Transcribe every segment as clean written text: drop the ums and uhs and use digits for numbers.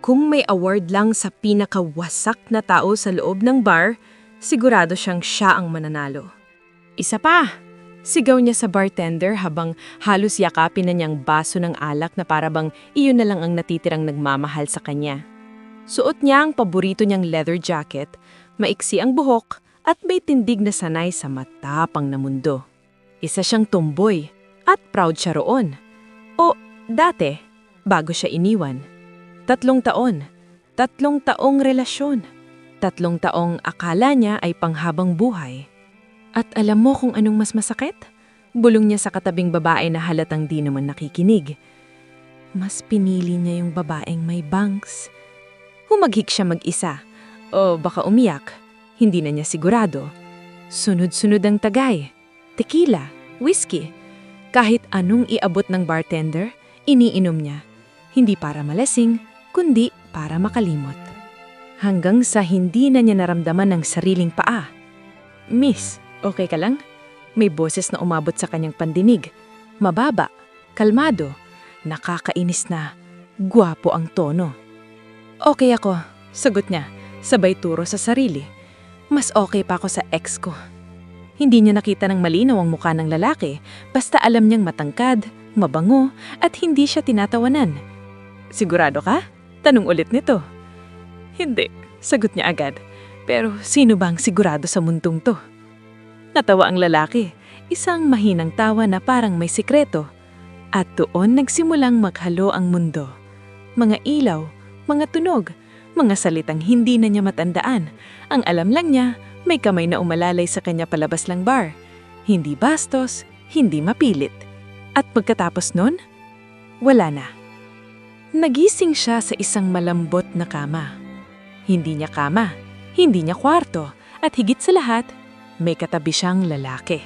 Kung may award lang sa pinakawasak na tao sa loob ng bar, sigurado siya ang mananalo. Isa pa! Sigaw niya sa bartender habang halos yakapin na niyang baso ng alak na parabang iyon na lang ang natitirang nagmamahal sa kanya. Suot niya ang paborito niyang leather jacket, maiksi ang buhok at may tindig na sanay sa matapang na mundo. Isa siyang tomboy at proud siya roon. O dati, bago siya iniwan. 3 taon, 3 taong relasyon, 3 taong akala niya ay panghabang buhay. At alam mo kung anong mas masakit? Bulong niya sa katabing babae na halatang di naman nakikinig. Mas pinili niya yung babaeng may bangs. Humaghik siya mag-isa. O baka umiyak. Hindi na niya sigurado. Sunod-sunod ang tagay. Tequila, whiskey. Kahit anong iabot ng bartender, iniinom niya. Hindi para malasing, kundi para makalimot. Hanggang sa hindi na niya naramdaman ang sariling paa. Miss, okay ka lang? May boses na umabot sa kanyang pandinig. Mababa, kalmado, nakakainis na, gwapo ang tono. Okay ako, sagot niya, sabay turo sa sarili. Mas okay pa ako sa ex ko. Hindi niya nakita ng malinaw ang mukha ng lalaki, basta alam niyang matangkad, mabango, at hindi siya tinatawanan. Sigurado ka? Tanong ulit nito. Hindi, sagot niya agad. Pero sino bang sigurado sa mundong to? Natawa ang lalaki, isang mahinang tawa na parang may sikreto. At doon nagsimulang maghalo ang mundo. Mga ilaw, mga tunog, mga salitang hindi na niya matandaan. Ang alam lang niya, may kamay na umalalay sa kanya palabas lang bar. Hindi bastos, hindi mapilit. At pagkatapos nun, wala na. Nagising siya sa isang malambot na kama. Hindi niya kama, hindi niya kwarto, at higit sa lahat, may katabi siyang lalaki.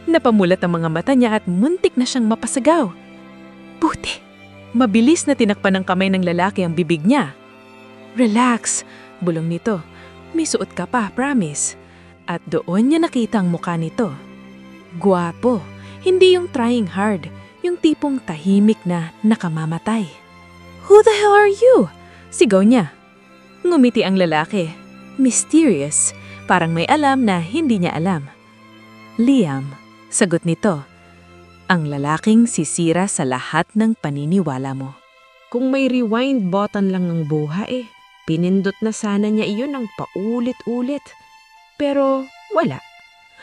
Napamulat ang mga mata niya at muntik na siyang mapasagaw. Buti! Mabilis na tinakpan ng kamay ng lalaki ang bibig niya. Relax, bulong nito. May suot ka pa, promise. At doon niya nakita ang mukha nito. Gwapo, hindi yung trying hard, yung tipong tahimik na nakamamatay. Who the hell are you? Sigaw niya. Ngumiti ang lalaki. Mysterious, parang may alam na hindi niya alam. Liam, sagot nito. Ang lalaking sisira sa lahat ng paniniwala mo. Kung may rewind button lang ang buhay, pinindot na sana niya iyon ng paulit-ulit. Pero wala.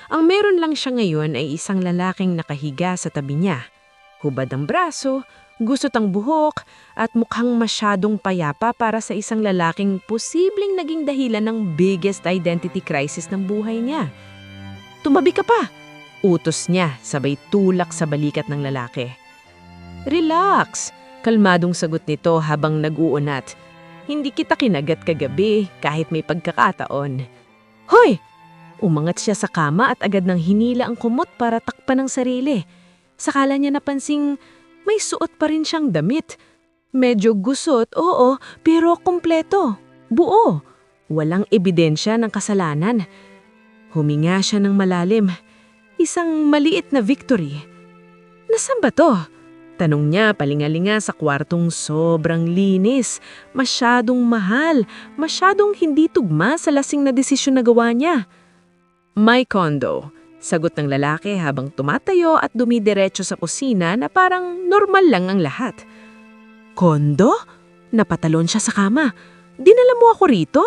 Ang meron lang siya ngayon ay isang lalaking nakahiga sa tabi niya. Hubad ang braso, gusot ang buhok, at mukhang masyadong payapa para sa isang lalaking posibleng naging dahilan ng biggest identity crisis ng buhay niya. Tumabi ka pa! Utos niya sabay tulak sa balikat ng lalaki. Relax! Kalmadong sagot nito habang nag-uunat. Hindi kita kinagat kagabi kahit may pagkakataon. Hoy! Umangat siya sa kama at agad nang hinila ang kumot para takpan ang sarili. Sakala niya napansing may suot pa rin siyang damit. Medyo gusot, oo, pero kompleto. Buo. Walang ebidensya ng kasalanan. Huminga siya ng malalim. Isang maliit na victory. Nasaan ba to? Tanong niya palingalinga sa kwartong sobrang linis. Masyadong mahal. Masyadong hindi tugma sa lasing na desisyon na gawa niya. My condo. Sagot ng lalaki habang tumatayo at dumidiretso sa kusina na parang normal lang ang lahat. Kondo? Napatalon siya sa kama. Dinala mo ako rito?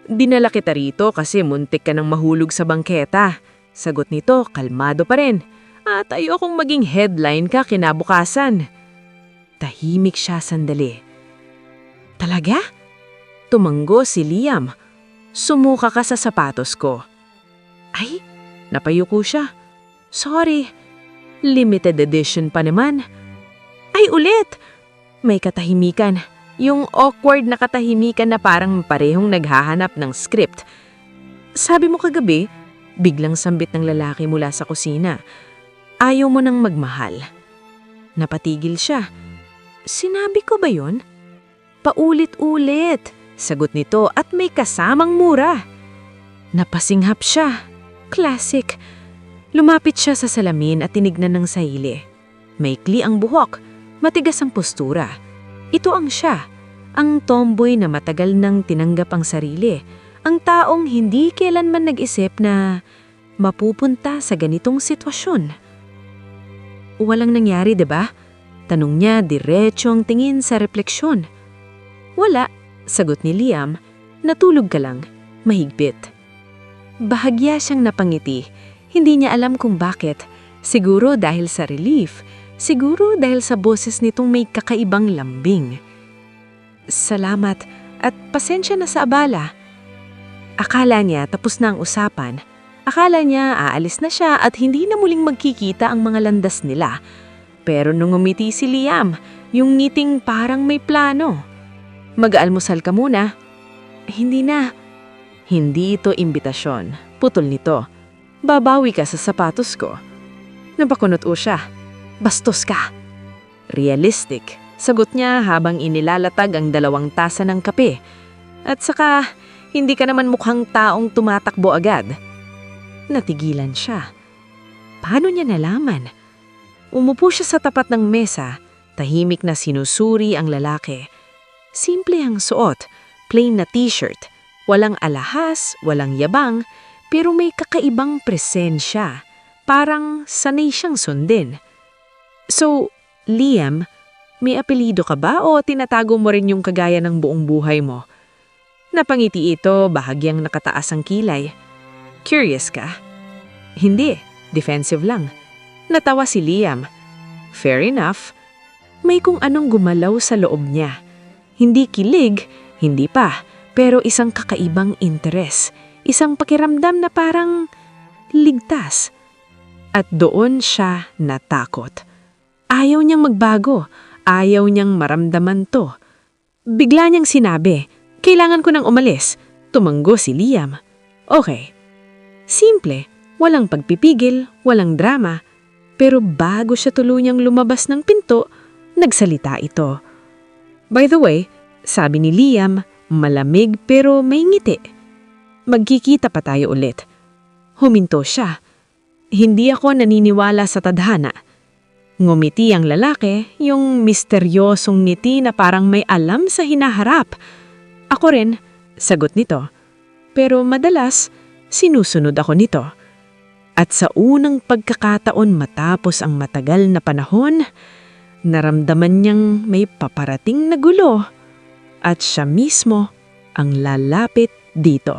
Dinala kita rito kasi muntik ka nang mahulog sa bangketa. Sagot nito, kalmado pa rin. At ayokong maging headline ka kinabukasan. Tahimik siya sandali. Talaga? Tumanggo si Liam. Sumuka ka sa sapatos ko. Ay! Napayuko siya. Sorry. Limited edition pa naman. Ay ulit! May katahimikan. Yung awkward na katahimikan na parang parehong naghahanap ng script. Sabi mo kagabi, biglang sambit ng lalaki mula sa kusina. Ayaw mo nang magmahal. Napatigil siya. Sinabi ko ba yun? Paulit-ulit. Sagot nito at may kasamang mura. Napasinghap siya. Classic. Lumapit siya sa salamin at tinignan ng sarili. Maikli ang buhok, matigas ang postura. Ito ang siya. Ang tomboy na matagal nang tinanggap ang sarili. Ang taong hindi kailanman nag-isip na mapupunta sa ganitong sitwasyon. Walang nangyari, 'di ba? Tanong niya diretso ang tingin sa refleksyon. Wala, sagot ni Liam. Natulog ka lang, mahigpit. Bahagya siyang napangiti. Hindi niya alam kung bakit. Siguro dahil sa relief. Siguro dahil sa boses nitong may kakaibang lambing. Salamat at pasensya na sa abala. Akala niya tapos na ang usapan. Akala niya aalis na siya at hindi na muling magkikita ang mga landas nila. Pero nung umiti si Liam, yung ngiting parang may plano. Mag-almusal ka muna. Hindi na. Hindi ito imbitasyon. Putol nito. Babawi ka sa sapatos ko. Napakunot siya. Bastos ka. Realistic. Sagot niya habang inilalatag ang 2 tasa ng kape. At saka, hindi ka naman mukhang taong tumatakbo agad. Natigilan siya. Paano niya nalaman? Umupo siya sa tapat ng mesa. Tahimik na sinusuri ang lalaki. Simple ang suot, plain na t-shirt. Walang alahas, walang yabang, pero may kakaibang presensya. Parang sanay siyang sundin. So, Liam, may apelido ka ba o tinatago mo rin yung kagaya ng buong buhay mo? Napangiti ito, bahagyang nakataas ang kilay. Curious ka? Hindi, defensive lang. Natawa si Liam. Fair enough. May kung anong gumalaw sa loob niya. Hindi kilig, hindi pa, pero isang kakaibang interes. Isang pakiramdam na parang ligtas. At doon siya natakot. Ayaw niyang magbago. Ayaw niyang maramdaman to. Bigla niyang sinabi, kailangan ko nang umalis. Tumanggo si Liam. Okay. Simple, walang pagpipigil, walang drama. Pero bago siya tuluyang lumabas ng pinto, nagsalita ito. By the way, sabi ni Liam, malamig pero may ngiti. Magkikita pa tayo ulit. Huminto siya. Hindi ako naniniwala sa tadhana. Ngumiti ang lalaki, yung misteryosong ngiti na parang may alam sa hinaharap. Ako rin, sagot nito. Pero madalas, sinusunod ako nito. At sa unang pagkakataon matapos ang matagal na panahon, naramdaman niyang may paparating na gulo. At siya mismo ang lalapit dito.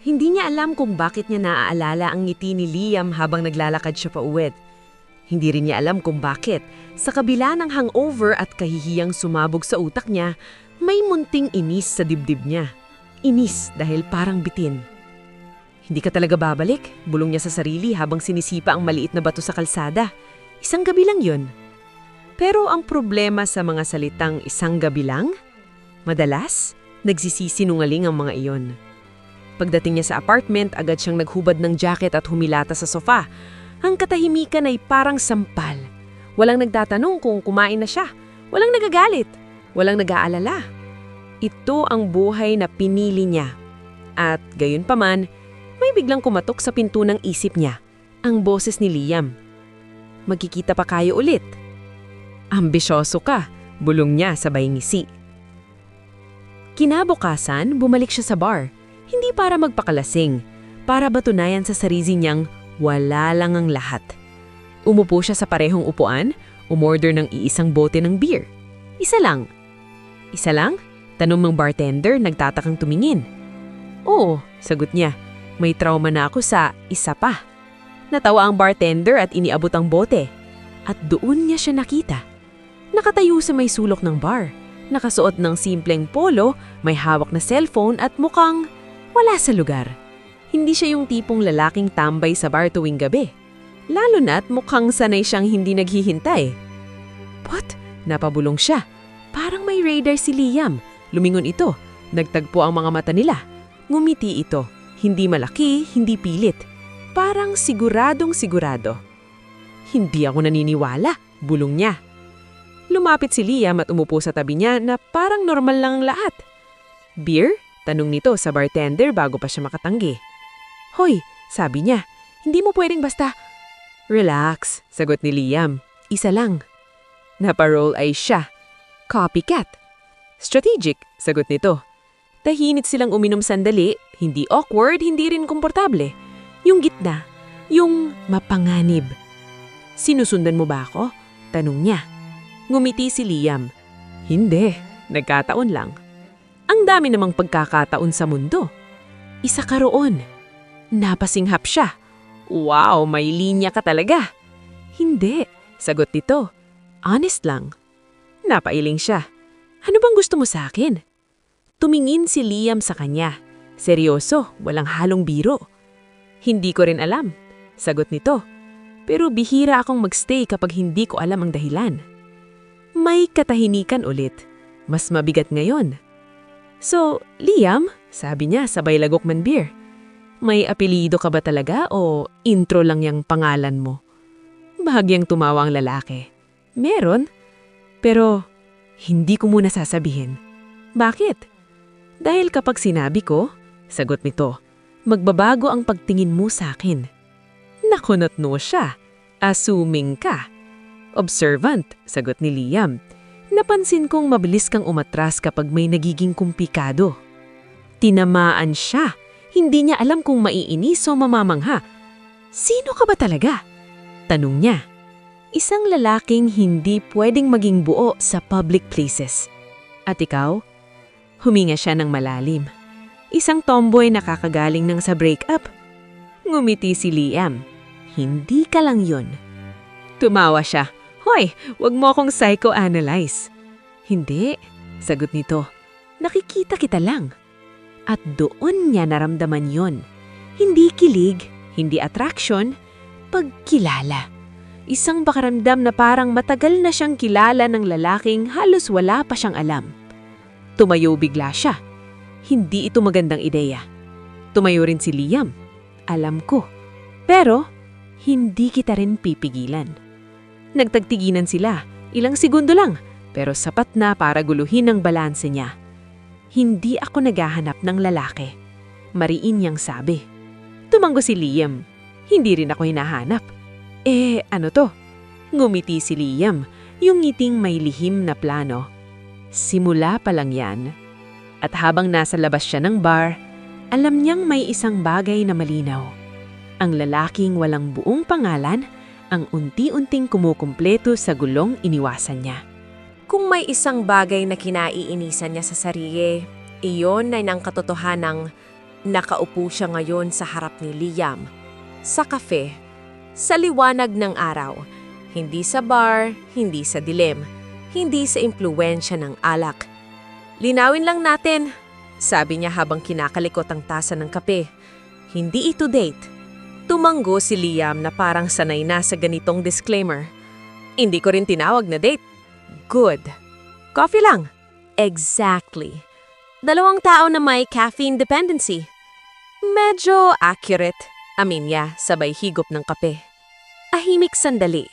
Hindi niya alam kung bakit niya naaalala ang ngiti ni Liam habang naglalakad siya pauwi. Hindi rin niya alam kung bakit, sa kabila ng hangover at kahihiyang sumabog sa utak niya, may munting inis sa dibdib niya. Inis dahil parang bitin. Hindi ka talaga babalik, bulong niya sa sarili habang sinisipa ang maliit na bato sa kalsada. Isang gabi lang yun. Pero ang problema sa mga salitang isang gabi lang, madalas, nagsisisinungaling ang mga iyon. Pagdating niya sa apartment, agad siyang naghubad ng jacket at humilata sa sofa. Ang katahimikan ay parang sampal. Walang nagtatanong kung kumain na siya. Walang nagagalit. Walang nag-aalala. Ito ang buhay na pinili niya. At gayon pa man, may biglang kumatok sa pinto ng isip niya. Ang boses ni Liam. Magkikita pa kayo ulit. Ambisyoso ka, bulong niya sabay ngisi. Kinabukasan, bumalik siya sa bar. Hindi para magpakalasing, para batunayan sa sarili niyang wala lang ang lahat. Umupo siya sa parehong upuan, umorder ng iisang bote ng beer. Isa lang. Isa lang? Tanong ng bartender, nagtatakang tumingin. Oo, sagot niya. May trauma na ako sa isa pa. Natawa ang bartender at iniabot ang bote. At doon niya siya nakita. Nakatayo sa may sulok ng bar. Nakasuot ng simpleng polo, may hawak na cellphone at mukhang wala sa lugar. Hindi siya yung tipong lalaking tambay sa bar tuwing gabi. Lalo na't mukhang sanay siyang hindi naghihintay. What? Napabulong siya. Parang may radar si Liam. Lumingon ito. Nagtagpo ang mga mata nila. Ngumiti ito. Hindi malaki, hindi pilit. Parang siguradong sigurado. Hindi ako naniniwala, bulong niya. Lumapit si Liam at umupo sa tabi niya na parang normal lang ang lahat. Beer? Tanong nito sa bartender bago pa siya makatanggi. Hoy, sabi niya, hindi mo pwedeng basta. Relax, sagot ni Liam. Isa lang. Naparol ay siya. Copycat. Strategic, sagot nito. Tahimik silang uminom sandali, hindi awkward, hindi rin komportable. Yung gitna, yung mapanganib. Sinusundan mo ba ako? Tanong niya. Ngumiti si Liam. Hindi, nagkataon lang. Ang dami namang pagkakataon sa mundo. Isa ka roon. Napasinghap siya. Wow, may linya ka talaga. Hindi, sagot nito. Honest lang. Napailing siya. Ano bang gusto mo sa akin? Tumingin si Liam sa kanya. Seryoso, walang halong biro. Hindi ko rin alam, sagot nito. Pero bihira akong magstay kapag hindi ko alam ang dahilan. May katahimikan ulit. Mas mabigat ngayon. So, Liam, sabi niya sabay lagok man beer. May apelido ka ba talaga o intro lang yung pangalan mo? Bahagyang tumawa ang lalaki. Meron, pero hindi ko muna sasabihin. Bakit? Dahil kapag sinabi ko, sagot nito, magbabago ang pagtingin mo sa akin. Nakunot-no siya. Assuming ka. Observant, sagot ni Liam. Napansin kong mabilis kang umatras kapag may nagiging kumplikado. Tinamaan siya. Hindi niya alam kung maiinis o mamamangha. Sino ka ba talaga? Tanong niya. Isang lalaking hindi pwedeng maging buo sa public places. At ikaw? Huminga siya ng malalim. Isang tomboy na kakagaling ng sa breakup. Ngumiti si Liam. Hindi ka lang yun. Tumawa siya. Hoy, wag mo akong psychoanalyze. Hindi, sagot nito. Nakikita kita lang. At doon niya naramdaman yon. Hindi kilig, hindi attraction, pagkilala. Isang pakaramdam na parang matagal na siyang kilala ng lalaking halos wala pa siyang alam. Tumayo bigla siya. Hindi ito magandang ideya. Tumayo rin si Liam. Alam ko. Pero, hindi kita rin pipigilan. Nagtagtiginan sila. Ilang segundo lang. Pero sapat na para guluhin ang balanse niya. Hindi ako naghahanap ng lalaki. Mariin niyang sabi. Tumango si Liam. Hindi rin ako hinahanap. Ano to? Ngumiti si Liam. Yung ngiting may lihim na plano. Simula pa lang yan. At habang nasa labas siya ng bar, alam niyang may isang bagay na malinaw. Ang lalaking walang buong pangalan, ang unti-unting kumukumpleto sa gulong iniwasan niya. Kung may isang bagay na kinaiinisan niya sa sarili, iyon ay ng katotohanang nakaupo siya ngayon sa harap ni Liam. Sa kafe, sa liwanag ng araw, hindi sa bar, hindi sa dilim. Hindi sa impluwensya ng alak. Linawin lang natin, sabi niya habang kinakalikot ang tasa ng kape. Hindi ito date. Tumanggo si Liam na parang sanay na sa ganitong disclaimer. Hindi ko rin tinawag na date. Good. Coffee lang. Exactly. 2 tao na may caffeine dependency. Medyo accurate, amin niya sabay higop ng kape. Ahimik sandali.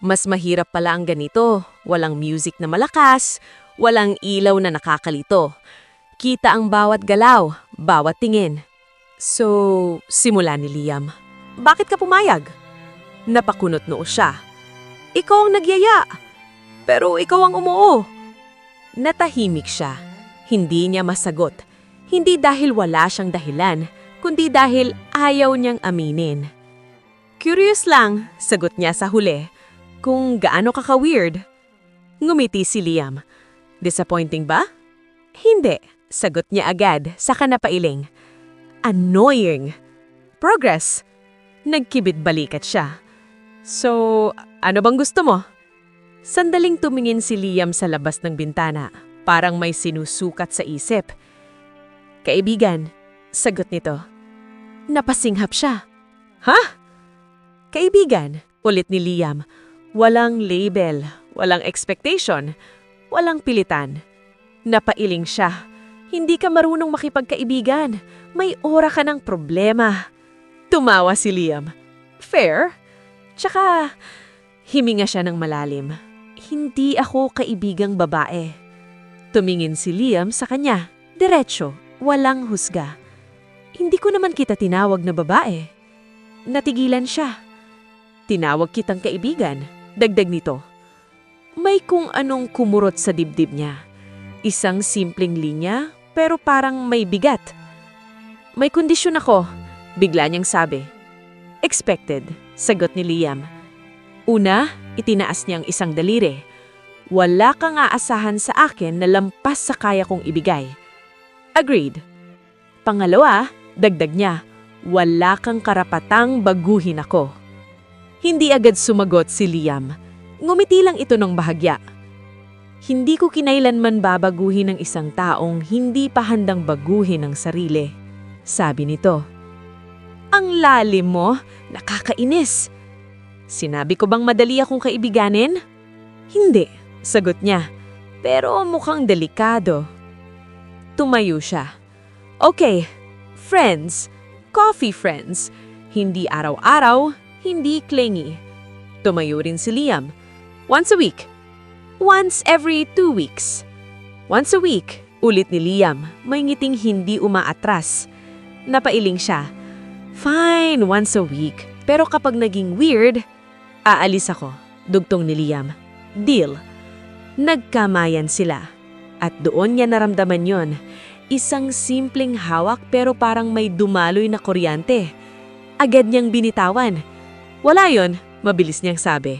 Mas mahirap pala ang ganito. Walang music na malakas, walang ilaw na nakakalito. Kita ang bawat galaw, bawat tingin. So, simula ni Liam. Bakit ka pumayag? Napakunot noo siya. Ikaw ang nagyaya. Pero ikaw ang umuo. Natahimik siya. Hindi niya masagot. Hindi dahil wala siyang dahilan, kundi dahil ayaw niyang aminin. Curious lang, sagot niya sa huli. Kung gaano ka ka-weird. Ngumiti si Liam. Disappointing ba? Hindi, sagot niya agad, saka napailing. Annoying. Progress. Nagkibit balikat siya. So, ano bang gusto mo? Sandaling tumingin si Liam sa labas ng bintana, parang may sinusukat sa isip. Kaibigan, sagot nito. Napasinghap siya. Ha? Kaibigan, ulit ni Liam. Walang label, walang expectation, walang pilitan. Napailing siya. Hindi ka marunong makipagkaibigan. May ora ka ng problema. Tumawa si Liam. Fair? Tsaka, himinga siya ng malalim. Hindi ako kaibigang babae. Tumingin si Liam sa kanya. Diretso, walang husga. Hindi ko naman kita tinawag na babae. Natigilan siya. Tinawag kitang kaibigan. Dagdag nito. May kung anong kumurot sa dibdib niya. Isang simpleng linya, pero parang may bigat. May kondisyon ako, bigla niyang sabi. Expected, sagot ni Liam. Una, itinaas niyang isang daliri. Wala kang aasahan sa akin na lampas sa kaya kong ibigay. Agreed. Pangalawa, dagdag niya, wala kang karapatang baguhin ako. Hindi agad sumagot si Liam. Ngumiti lang ito ng bahagya. Hindi ko kinailanman babaguhin ng isang taong hindi pa handang baguhin ang sarili, sabi nito. Ang lalim mo, nakakainis. Sinabi ko bang madali akong kaibiganin? Hindi, sagot niya. Pero mukhang delikado. Tumayo siya. Okay, friends, coffee friends. Hindi araw-araw, hindi clingy. Tumayo rin si Liam. Once a week. Once every 2 weeks. Once a week, ulit ni Liam, may ngiting hindi umaatras. Napailing siya. Fine, once a week. Pero kapag naging weird, aalis ako, dugtong ni Liam. Deal. Nagkamayan sila. At doon niya naramdaman yon. Isang simpleng hawak pero parang may dumaloy na kuryante. Agad niyang binitawan. Wala yon, mabilis niyang sabi.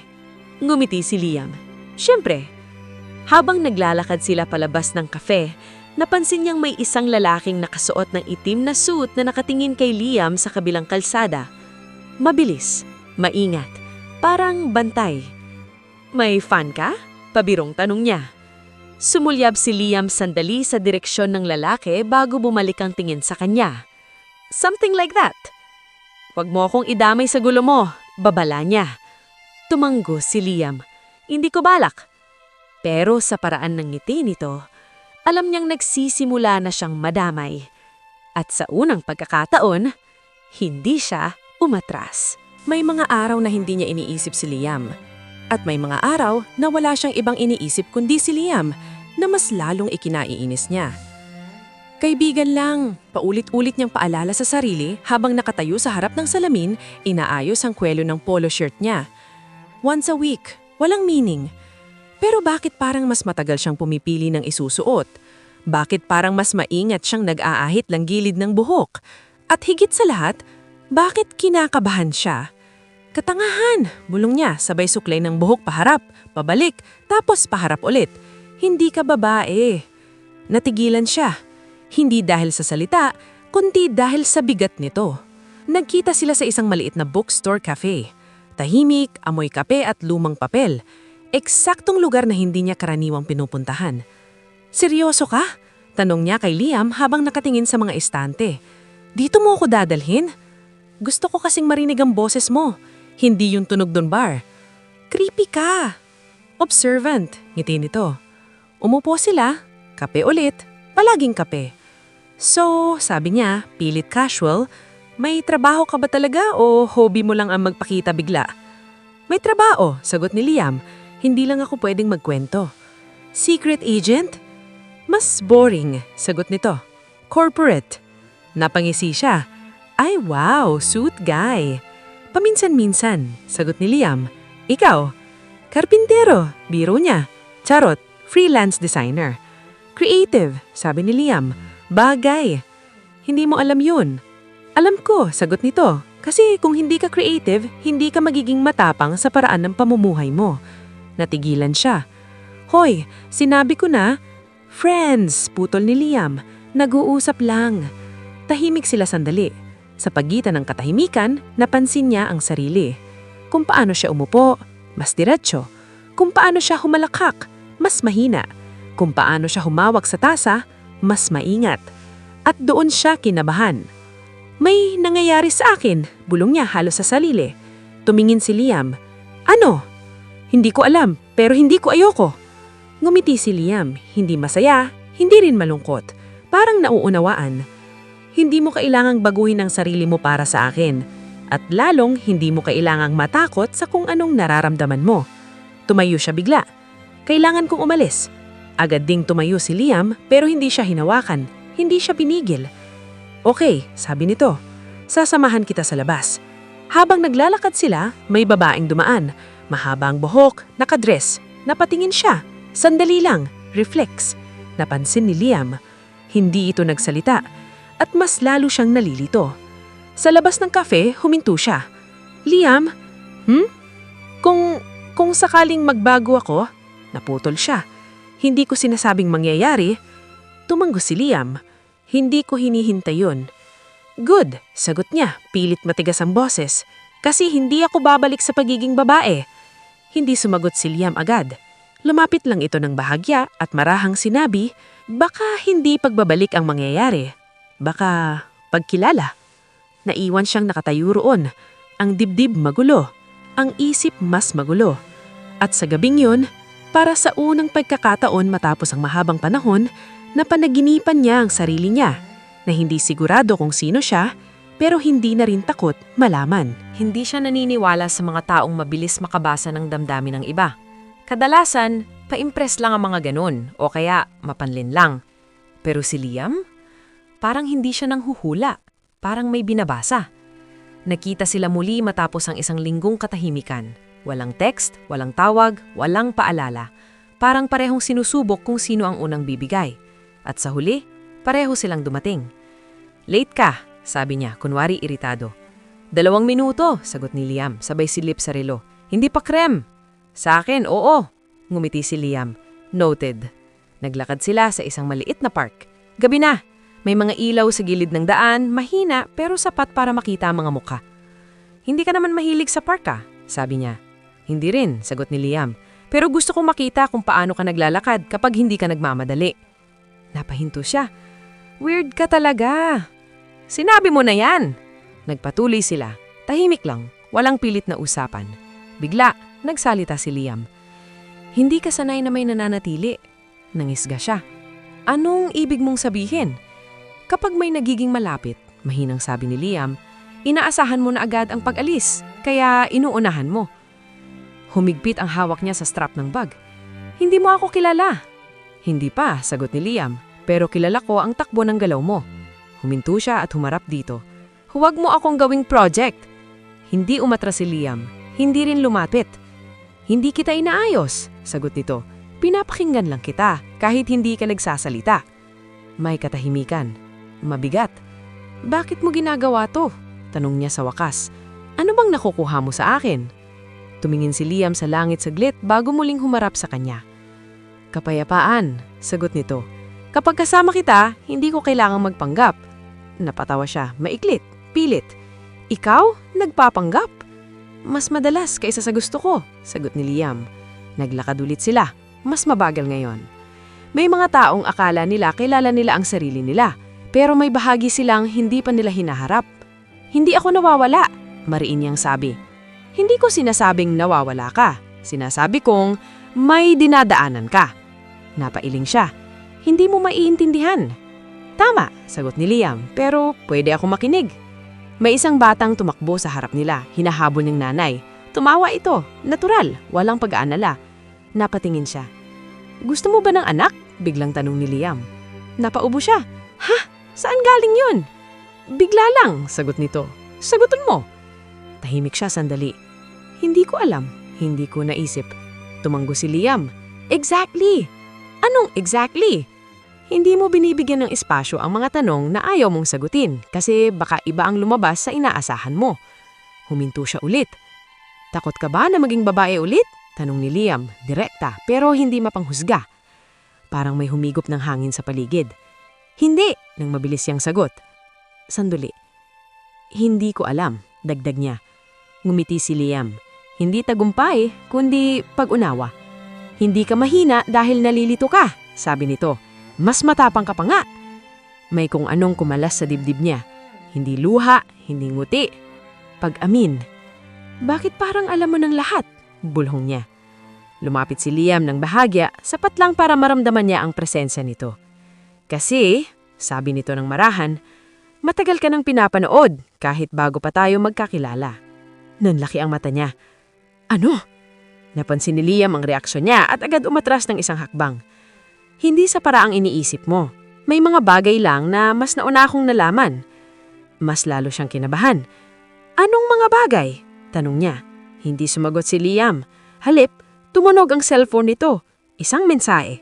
Ngumiti si Liam. Siyempre. Habang naglalakad sila palabas ng kafe, napansin niyang may isang lalaking nakasuot ng itim na suit na nakatingin kay Liam sa kabilang kalsada. Mabilis, maingat, parang bantay. May fan ka? Pabirong tanong niya. Sumulyab si Liam sandali sa direksyon ng lalaki bago bumalik ang tingin sa kanya. Something like that. Huwag mo akong idamay sa gulo mo, babala niya. Tumanggo si Liam. Hindi ko balak. Pero sa paraan ng ngiti nito, alam niyang nagsisimula na siyang madamay. At sa unang pagkakataon, hindi siya umatras. May mga araw na hindi niya iniisip si Liam. At may mga araw na wala siyang ibang iniisip kundi si Liam na mas lalong ikinaiinis niya. Kaibigan lang, paulit-ulit niyang paalala sa sarili habang nakatayo sa harap ng salamin, inaayos ang kwelo ng polo shirt niya. Once a week, walang meaning. Pero bakit parang mas matagal siyang pumipili ng isusuot? Bakit parang mas maingat siyang nag-aahit ng gilid ng buhok? At higit sa lahat, bakit kinakabahan siya? Katangahan, bulong niya sabay suklay ng buhok paharap, pabalik, tapos paharap ulit. Hindi ka babae. Natigilan siya. Hindi dahil sa salita, kundi dahil sa bigat nito. Nagkita sila sa isang maliit na bookstore cafe. Tahimik, amoy kape at lumang papel. Eksaktong lugar na hindi niya karaniwang pinupuntahan. Seryoso ka? Tanong niya kay Liam habang nakatingin sa mga estante. Dito mo ako dadalhin? Gusto ko kasing marinig ang boses mo. Hindi yung tunog doon bar. Creepy ka. Observant, ngiti nito. Umupo sila, kape ulit, palaging kape. So, sabi niya, pilit casual, may trabaho ka ba talaga o hobby mo lang ang magpakita bigla? May trabaho, sagot ni Liam. Hindi lang ako pwedeng magkwento. Secret agent? Mas boring, sagot nito. Corporate. Napangisi siya. Ay wow, suit guy. Paminsan-minsan, sagot ni Liam. Ikaw? Karpintero, biro niya. Charot, freelance designer. Creative, sabi ni Liam. Bagay. Hindi mo alam yun. Alam ko, sagot nito. Kasi kung hindi ka creative, hindi ka magiging matapang sa paraan ng pamumuhay mo. Natigilan siya. Hoy, sinabi ko na. Friends, putol ni Liam. Nag-uusap lang. Tahimik sila sandali. Sa pagitan ng katahimikan, napansin niya ang sarili. Kung paano siya umupo, mas diretso. Kung paano siya humalakhak, mas mahina. Kung paano siya humawak sa tasa, mas maingat. At doon siya kinabahan. May nangyayari sa akin, bulong niya halos sa sarili. Tumingin si Liam. Ano? Hindi ko alam, pero hindi ko ayoko. Ngumiti si Liam, hindi masaya, hindi rin malungkot. Parang nauunawaan. Hindi mo kailangang baguhin ang sarili mo para sa akin. At lalong hindi mo kailangang matakot sa kung anong nararamdaman mo. Tumayo siya bigla. Kailangan kong umalis. Agad ding tumayo si Liam pero hindi siya hinawakan. Hindi siya pinigil. Okay, sabi nito. Sasamahan kita sa labas. Habang naglalakad sila, may babaeng dumaan. Mahaba ang buhok, nakadress. Napatingin siya. Sandali lang, reflex. Napansin ni Liam. Hindi ito nagsalita at mas lalo siyang nalilito. Sa labas ng cafe, huminto siya. Liam? Kung sakaling magbago ako? Naputol siya. Hindi ko sinasabing mangyayari. Tumanggo si Liam. Hindi ko hinihintay yun. Good, sagot niya, pilit matigas ang boses. Kasi hindi ako babalik sa pagiging babae. Hindi sumagot si Liam agad. Lumapit lang ito ng bahagya at marahang sinabi, baka hindi pagbabalik ang mangyayari. Baka pagkilala. Naiwan siyang nakatayo roon. Ang dibdib magulo. Ang isip mas magulo. At sa gabing yun, para sa unang pagkakataon matapos ang mahabang panahon, napanaginipan niya ang sarili niya, na hindi sigurado kung sino siya, pero hindi na rin takot malaman. Hindi siya naniniwala sa mga taong mabilis makabasa ng damdamin ng iba. Kadalasan, pa-impress lang ang mga ganun o kaya mapanlin lang. Pero si Liam, parang hindi siya nanghuhula, parang may binabasa. Nakita sila muli matapos ang isang linggong katahimikan. Walang text, walang tawag, walang paalala. Parang parehong sinusubok kung sino ang unang bibigay. At sa huli, pareho silang dumating. Late ka, sabi niya, kunwari iritado. 2 minuto, sagot ni Liam, sabay silip sa relo. Hindi pa krem. Sa akin, oo, ngumiti si Liam. Noted. Naglakad sila sa isang maliit na park. Gabi na. May mga ilaw sa gilid ng daan, mahina pero sapat para makita ang mga mukha. Hindi ka naman mahilig sa park sabi niya. Hindi rin, sagot ni Liam. Pero gusto kong makita kung paano ka naglalakad kapag hindi ka nagmamadali. Napahinto siya. Weird ka talaga. Sinabi mo na yan. Nagpatuloy sila. Tahimik lang, walang pilit na usapan. Bigla, nagsalita si Liam. Hindi ka sanay na may nananatili. Nangisga siya. Anong ibig mong sabihin? Kapag may nagiging malapit, mahinang sabi ni Liam, inaasahan mo na agad ang pag-alis, kaya inuunahan mo. Humigpit ang hawak niya sa strap ng bag. Hindi mo ako kilala. Hindi pa, sagot ni Liam, pero kilala ko ang takbo ng galaw mo. Huminto siya at humarap dito. Huwag mo akong gawing project. Hindi umatras si Liam. Hindi rin lumapit. Hindi kita inaayos, sagot nito. Pinapakinggan lang kita, kahit hindi ka nagsasalita. May katahimikan. Mabigat. Bakit mo ginagawa to? Tanong niya sa wakas. Ano bang nakukuha mo sa akin? Tumingin si Liam sa langit saglit bago muling humarap sa kanya. Kapayapaan, sagot nito. Kapag kasama kita, hindi ko kailangang magpanggap. Napatawa siya, maiklit, pilit. Ikaw, nagpapanggap? Mas madalas kaysa sa gusto ko, sagot ni Liam. Naglakad ulit sila, mas mabagal ngayon. May mga taong akala nila kilala nila ang sarili nila, pero may bahagi silang hindi pa nila hinaharap. Hindi ako nawawala, mariin niyang sabi. Hindi ko sinasabing nawawala ka, sinasabi kong may dinadaanan ka. Napailing siya. Hindi mo maiintindihan. Tama, sagot ni Liam, pero pwede ako makinig. May isang batang tumakbo sa harap nila, hinahabol ng nanay. Tumawa ito, natural, walang pag-aanala. Napatingin siya. Gusto mo ba ng anak? Biglang tanong ni Liam. Napaubo siya. Ha? Saan galing yun? Bigla lang, sagot nito. Sagutin mo. Tahimik siya sandali. Hindi ko alam, hindi ko naisip. Tumanggo si Liam. Exactly! Anong exactly? Hindi mo binibigyan ng espasyo ang mga tanong na ayaw mong sagutin kasi baka iba ang lumabas sa inaasahan mo. Huminto siya ulit. Takot ka ba na maging babae ulit? Tanong ni Liam, direkta pero hindi mapanghusga. Parang may humigop ng hangin sa paligid. Hindi, nang mabilis siyang sagot. Sandali. Hindi ko alam, dagdag niya. Ngumiti si Liam. Hindi tagumpay, kundi pag-unawa. Hindi ka mahina dahil nalilito ka, sabi nito. Mas matapang ka pa nga. May kung anong kumalas sa dibdib niya. Hindi luha, hindi nguti. Pag-amin. Bakit parang alam mo ng lahat? Bulhong niya. Lumapit si Liam ng bahagya, sapat lang para maramdaman niya ang presensya nito. Kasi, sabi nito ng marahan, matagal ka nang pinapanood kahit bago pa tayo magkakilala. Nanlaki ang mata niya. Ano? Napansin ni Liam ang reaksyon niya at agad umatras ng isang hakbang. Hindi sa paraang iniisip mo. May mga bagay lang na mas nauna akong nalaman. Mas lalo siyang kinabahan. Anong mga bagay? Tanong niya. Hindi sumagot si Liam. Halip, tumunog ang cellphone nito. Isang mensahe.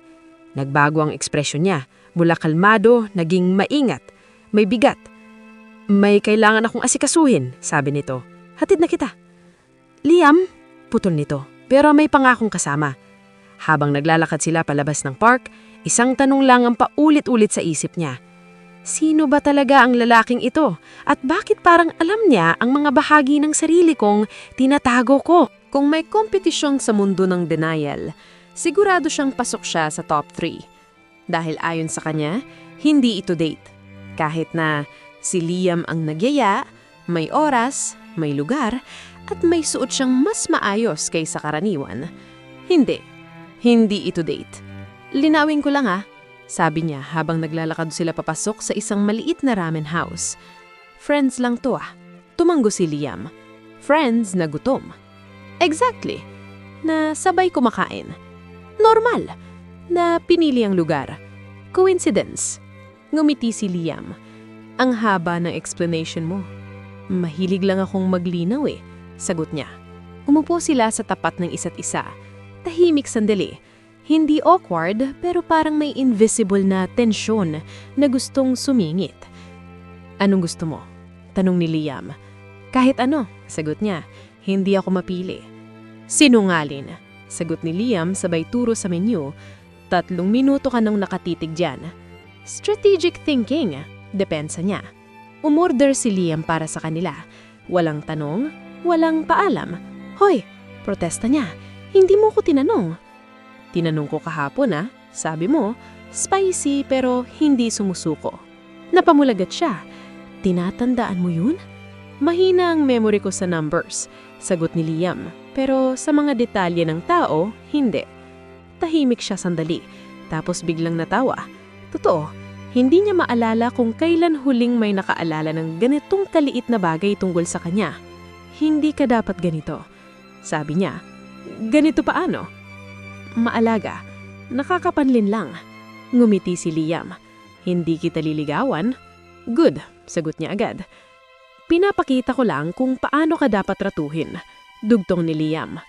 Nagbago ang ekspresyon niya. Mula kalmado, naging maingat. May bigat. May kailangan akong asikasuhin, sabi nito. Hatid na kita. Liam, putol nito. Pero may pangakong kasama. Habang naglalakad sila palabas ng park, isang tanong lang ang paulit-ulit sa isip niya. Sino ba talaga ang lalaking ito? At bakit parang alam niya ang mga bahagi ng sarili kong tinatago ko? Kung may kompetisyon sa mundo ng denial, sigurado siyang pasok siya sa top 3. Dahil ayon sa kanya, hindi ito date. Kahit na si Liam ang nagyaya, may oras, may lugar, at may suot siyang mas maayos kaysa karaniwan. Hindi ito date. Linawin ko lang sabi niya habang naglalakad sila papasok sa isang maliit na ramen house. Friends lang to Tumanggo si Liam. Friends na gutom. Exactly. Na sabay kumakain. Normal. Na pinili ang lugar. Coincidence. Ngumiti si Liam. Ang haba ng explanation mo. Mahilig lang akong maglinaw sagot niya. Umupo sila sa tapat ng isa't isa. Tahimik sandali. Hindi awkward pero parang may invisible na tensyon na gustong sumingit. Anong gusto mo? Tanong ni Liam. Kahit ano, sagot niya. Hindi ako mapili. Sinungalin, sagot ni Liam sabay turo sa menu. 3 minuto ka nang nakatitig dyan. Strategic thinking, depensa niya. Umorder si Liam para sa kanila. Walang tanong, walang paalam. Hoy, protesta niya. Hindi mo ko tinanong. Tinanong ko kahapon sabi mo, spicy pero hindi sumusuko. Napamulagat siya. Tinatandaan mo yun? Mahina ang memory ko sa numbers, sagot ni Liam. Pero sa mga detalye ng tao, hindi. Tahimik siya sandali, tapos biglang natawa. Totoo, hindi niya maalala kung kailan huling may nakaalala ng ganitong kaliit na bagay tungkol sa kanya. Hindi ka dapat ganito, sabi niya. Ganito paano? Maalaga, nakakapanlin lang. Ngumiti si Liam. Hindi kita liligawan? Good, sagot niya agad. Pinapakita ko lang kung paano ka dapat ratuhin. Dugtong ni Liam.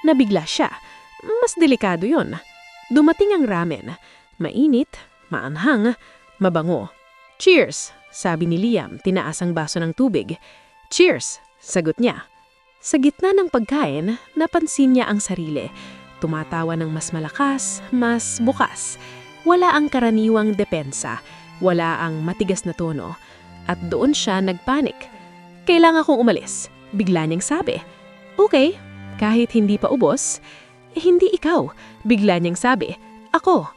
Nabigla siya. Mas delikado yon. Dumating ang ramen. Mainit, maanhang, mabango. Cheers, sabi ni Liam, tinaas ang baso ng tubig. Cheers, sagot niya. Sa gitna ng pagkain, napansin niya ang sarili. Tumatawa ng mas malakas, mas bukas. Wala ang karaniwang depensa. Wala ang matigas na tono. At doon siya nagpanik. Kailangan kong umalis. Bigla niyang sabi. Okay, kahit hindi pa ubos. Hindi ikaw. Bigla niyang sabi. Ako.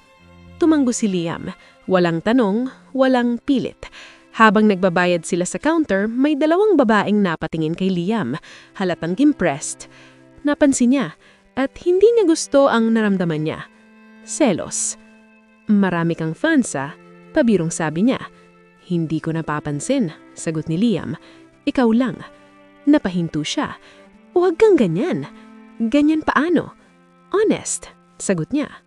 Tumanggo si Liam. Walang tanong, walang pilit. Habang nagbabayad sila sa counter, may 2 babaeng napatingin kay Liam. Halatang impressed. Napansin niya at hindi niya gusto ang naramdaman niya. Selos. Marami kang fans pabirong sabi niya. Hindi ko napapansin, sagot ni Liam. Ikaw lang. Napahinto siya. Huwag kang ganyan. Ganyan paano? Honest, sagot niya.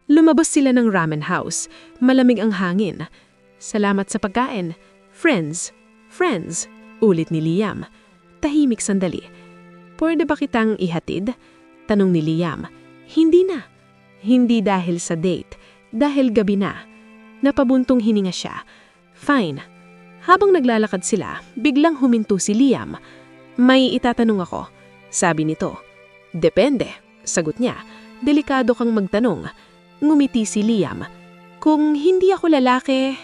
Lumabas sila ng ramen house. Malamig ang hangin. Salamat sa pagkain. Friends, friends, ulit ni Liam. Tahimik sandali. Pwede ba kitang ihatid? Tanong ni Liam. Hindi na. Hindi dahil sa date. Dahil gabi na. Napabuntong hininga siya. Fine. Habang naglalakad sila, biglang huminto si Liam. May itatanong ako, sabi nito. Depende, sagot niya. Delikado kang magtanong. Ngumiti si Liam. Kung hindi ako lalaki,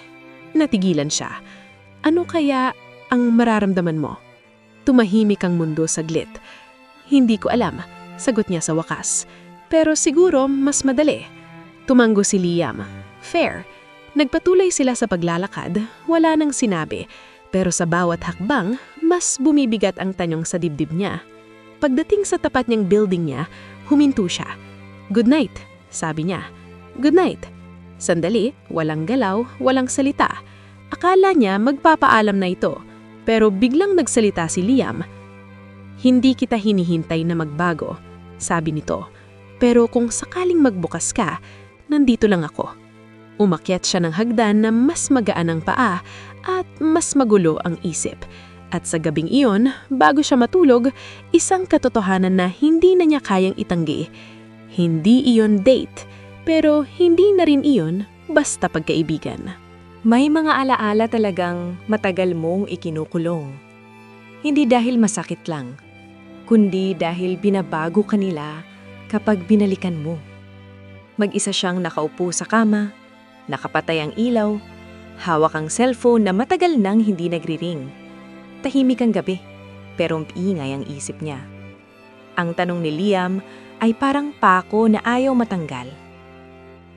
natigilan siya. Ano kaya ang mararamdaman mo? Tumahimik ang mundo saglit. Hindi ko alam, sagot niya sa wakas. Pero siguro mas madali. Tumanggo si Liam. Fair. Nagpatuloy sila sa paglalakad, wala nang sinabi. Pero sa bawat hakbang, mas bumibigat ang tanyong sa dibdib niya. Pagdating sa tapat niyang building niya, huminto siya. Good night, sabi niya. Good night. Sandali, walang galaw, walang salita. Akala niya magpapaalam na ito, pero biglang nagsalita si Liam. Hindi kita hinihintay na magbago, sabi nito. Pero kung sakaling magbukas ka, nandito lang ako. Umakyat siya ng hagdan na mas magaan ang paa at mas magulo ang isip. At sa gabing iyon, bago siya matulog, isang katotohanan na hindi na niya kayang itanggi. Hindi iyon date. Pero hindi na rin iyon basta pagkaibigan. May mga alaala talagang matagal mong ikinukulong. Hindi dahil masakit lang, kundi dahil binabago ka nila kapag binalikan mo. Mag-isa siyang nakaupo sa kama, nakapatay ang ilaw, hawak ang cellphone na matagal nang hindi nagriring. Tahimik ang gabi, pero ingay ang isip niya. Ang tanong ni Liam ay parang pako na ayaw matanggal.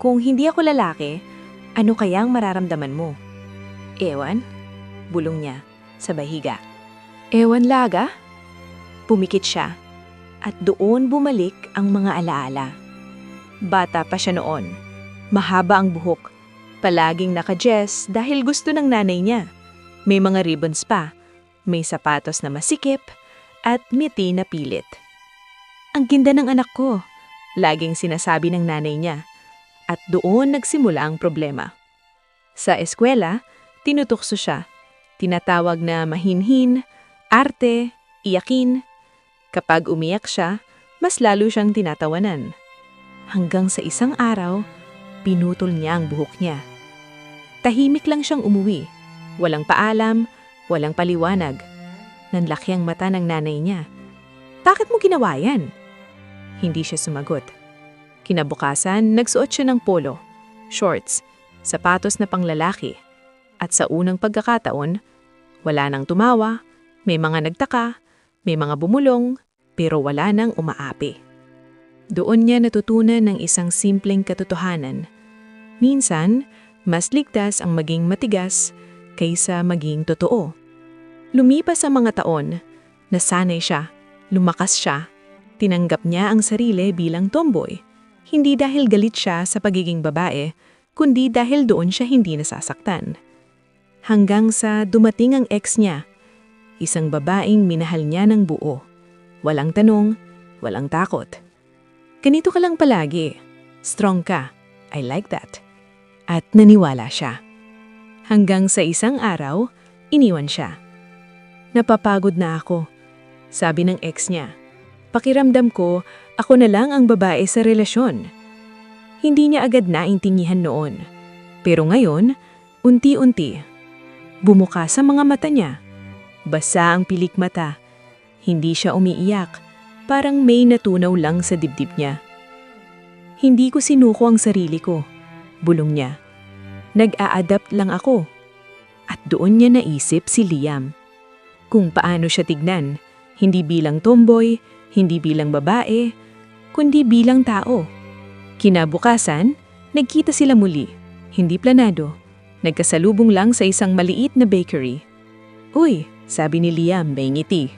Kung hindi ako lalaki, ano kayang mararamdaman mo? Ewan? Bulong niya, sabay higa. Ewan laga? Pumikit siya, at doon bumalik ang mga alaala. Bata pa siya noon, mahaba ang buhok, palaging naka-dress dahil gusto ng nanay niya. May mga ribbons pa, may sapatos na masikip, at ngiti na pilit. Ang ganda ng anak ko, laging sinasabi ng nanay niya. At doon nagsimula ang problema. Sa eskwela, tinutukso siya. Tinatawag na mahinhin, arte, iyakin. Kapag umiyak siya, mas lalo siyang tinatawanan. Hanggang sa isang araw, pinutol niya ang buhok niya. Tahimik lang siyang umuwi. Walang paalam, walang paliwanag. Nanlaki ang mata ng nanay niya. Bakit mo ginawa yan? Hindi siya sumagot. Kinabukasan, nagsuot siya ng polo, shorts, sapatos na panglalaki. At sa unang pagkakataon, wala nang tumawa, may mga nagtaka, may mga bumulong, pero wala nang umaapi. Doon niya natutunan ng isang simpleng katotohanan. Minsan, mas ligtas ang maging matigas kaysa maging totoo. Lumipas ang mga taon, nasanay siya, lumakas siya, tinanggap niya ang sarili bilang tomboy. Hindi dahil galit siya sa pagiging babae, kundi dahil doon siya hindi nasasaktan. Hanggang sa dumating ang ex niya, isang babaeng minahal niya ng buo. Walang tanong, walang takot. Ganito ka lang palagi. Strong ka. I like that. At naniwala siya. Hanggang sa isang araw, iniwan siya. Napapagod na ako, sabi ng ex niya. Pakiramdam ko, ako na lang ang babae sa relasyon. Hindi niya agad naintindihan noon. Pero ngayon, unti-unti, bumuka sa mga mata niya. Basa ang pilik mata. Hindi siya umiiyak, parang may natunaw lang sa dibdib niya. Hindi ko sinuko ang sarili ko, bulong niya. Nag-a-adapt lang ako. At doon niya naisip si Liam. Kung paano siya tignan, hindi bilang tomboy, hindi bilang babae, kundi bilang tao. Kinabukasan, nagkita sila muli, hindi planado. Nagkasalubong lang sa isang maliit na bakery. Uy, sabi ni Liam, may ngiti.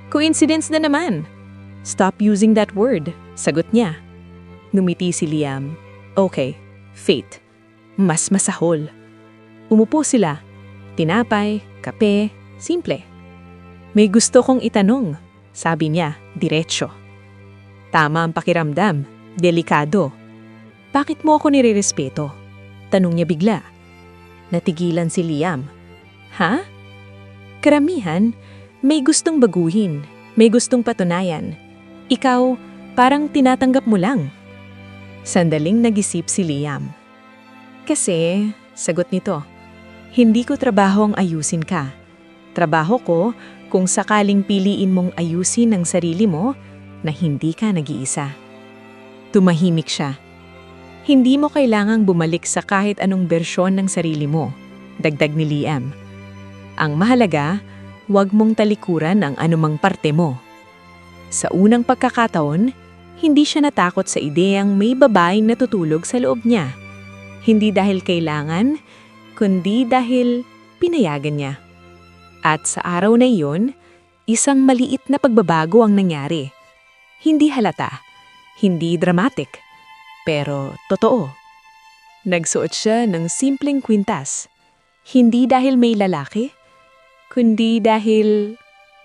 Coincidence na naman. Stop using that word, sagot niya. Ngumiti si Liam. Okay, fate. Mas masahol. Umupo sila. Tinapay, kape, simple. May gusto kong itanong, sabi niya, diretsyo. Tama ang pakiramdam, delikado. Bakit mo ako nirerespeto? Tanong niya bigla. Natigilan si Liam. Ha? Karamihan, may gustong baguhin, may gustong patunayan. Ikaw, parang tinatanggap mo lang. Sandaling nag-isip si Liam. Kasi, sagot nito, hindi ko trabaho ang ayusin ka. Trabaho ko kung sakaling piliin mong ayusin ang sarili mo na hindi ka nag-iisa. Tumahimik siya. Hindi mo kailangang bumalik sa kahit anong bersyon ng sarili mo, dagdag ni Liam. Ang mahalaga, huwag mong talikuran ang anumang parte mo. Sa unang pagkakataon, hindi siya natakot sa ideyang may babaeng natutulog sa loob niya. Hindi dahil kailangan, kundi dahil pinayagan niya. At sa araw na iyon, isang maliit na pagbabago ang nangyari. Hindi halata, hindi dramatic, pero totoo. Nagsuot siya ng simpleng kwintas. Hindi dahil may lalaki, kundi dahil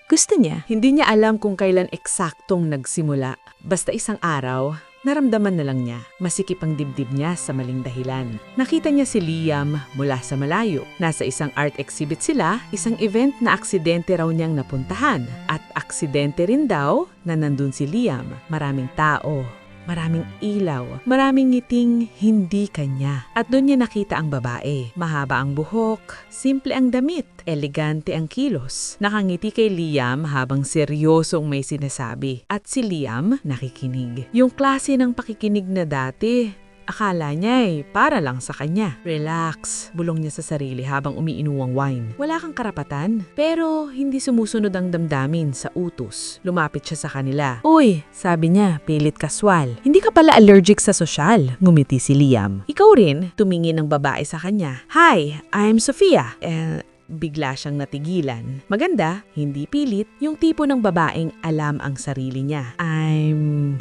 gusto niya. Hindi niya alam kung kailan eksaktong nagsimula. Basta isang araw, naramdaman na lang niya, masikip ang dibdib niya sa maling dahilan. Nakita niya si Liam mula sa malayo. Nasa isang art exhibit sila, isang event na aksidente raw niyang napuntahan. At aksidente rin daw na nandun si Liam. Maraming tao, maraming ilaw, maraming ngiting hindi kanya. At doon niya nakita ang babae. Mahaba ang buhok, simple ang damit, elegante ang kilos. Nakangiti kay Liam habang seryosong may sinasabi. At si Liam nakikinig. Yung klase ng pakikinig na dati, akala niya para lang sa kanya. Relax, bulong niya sa sarili habang umiinuwang wine. Wala kang karapatan. Pero hindi sumusunod ang damdamin sa utos. Lumapit siya sa kanila. Uy, sabi niya, pilit kaswal. Hindi ka pala allergic sa sosyal, ngumiti si Liam. Ikaw rin, tumingin ng babae sa kanya. Hi, I'm Sofia. Bigla siyang natigilan. Maganda, hindi pilit, yung tipo ng babaeng alam ang sarili niya.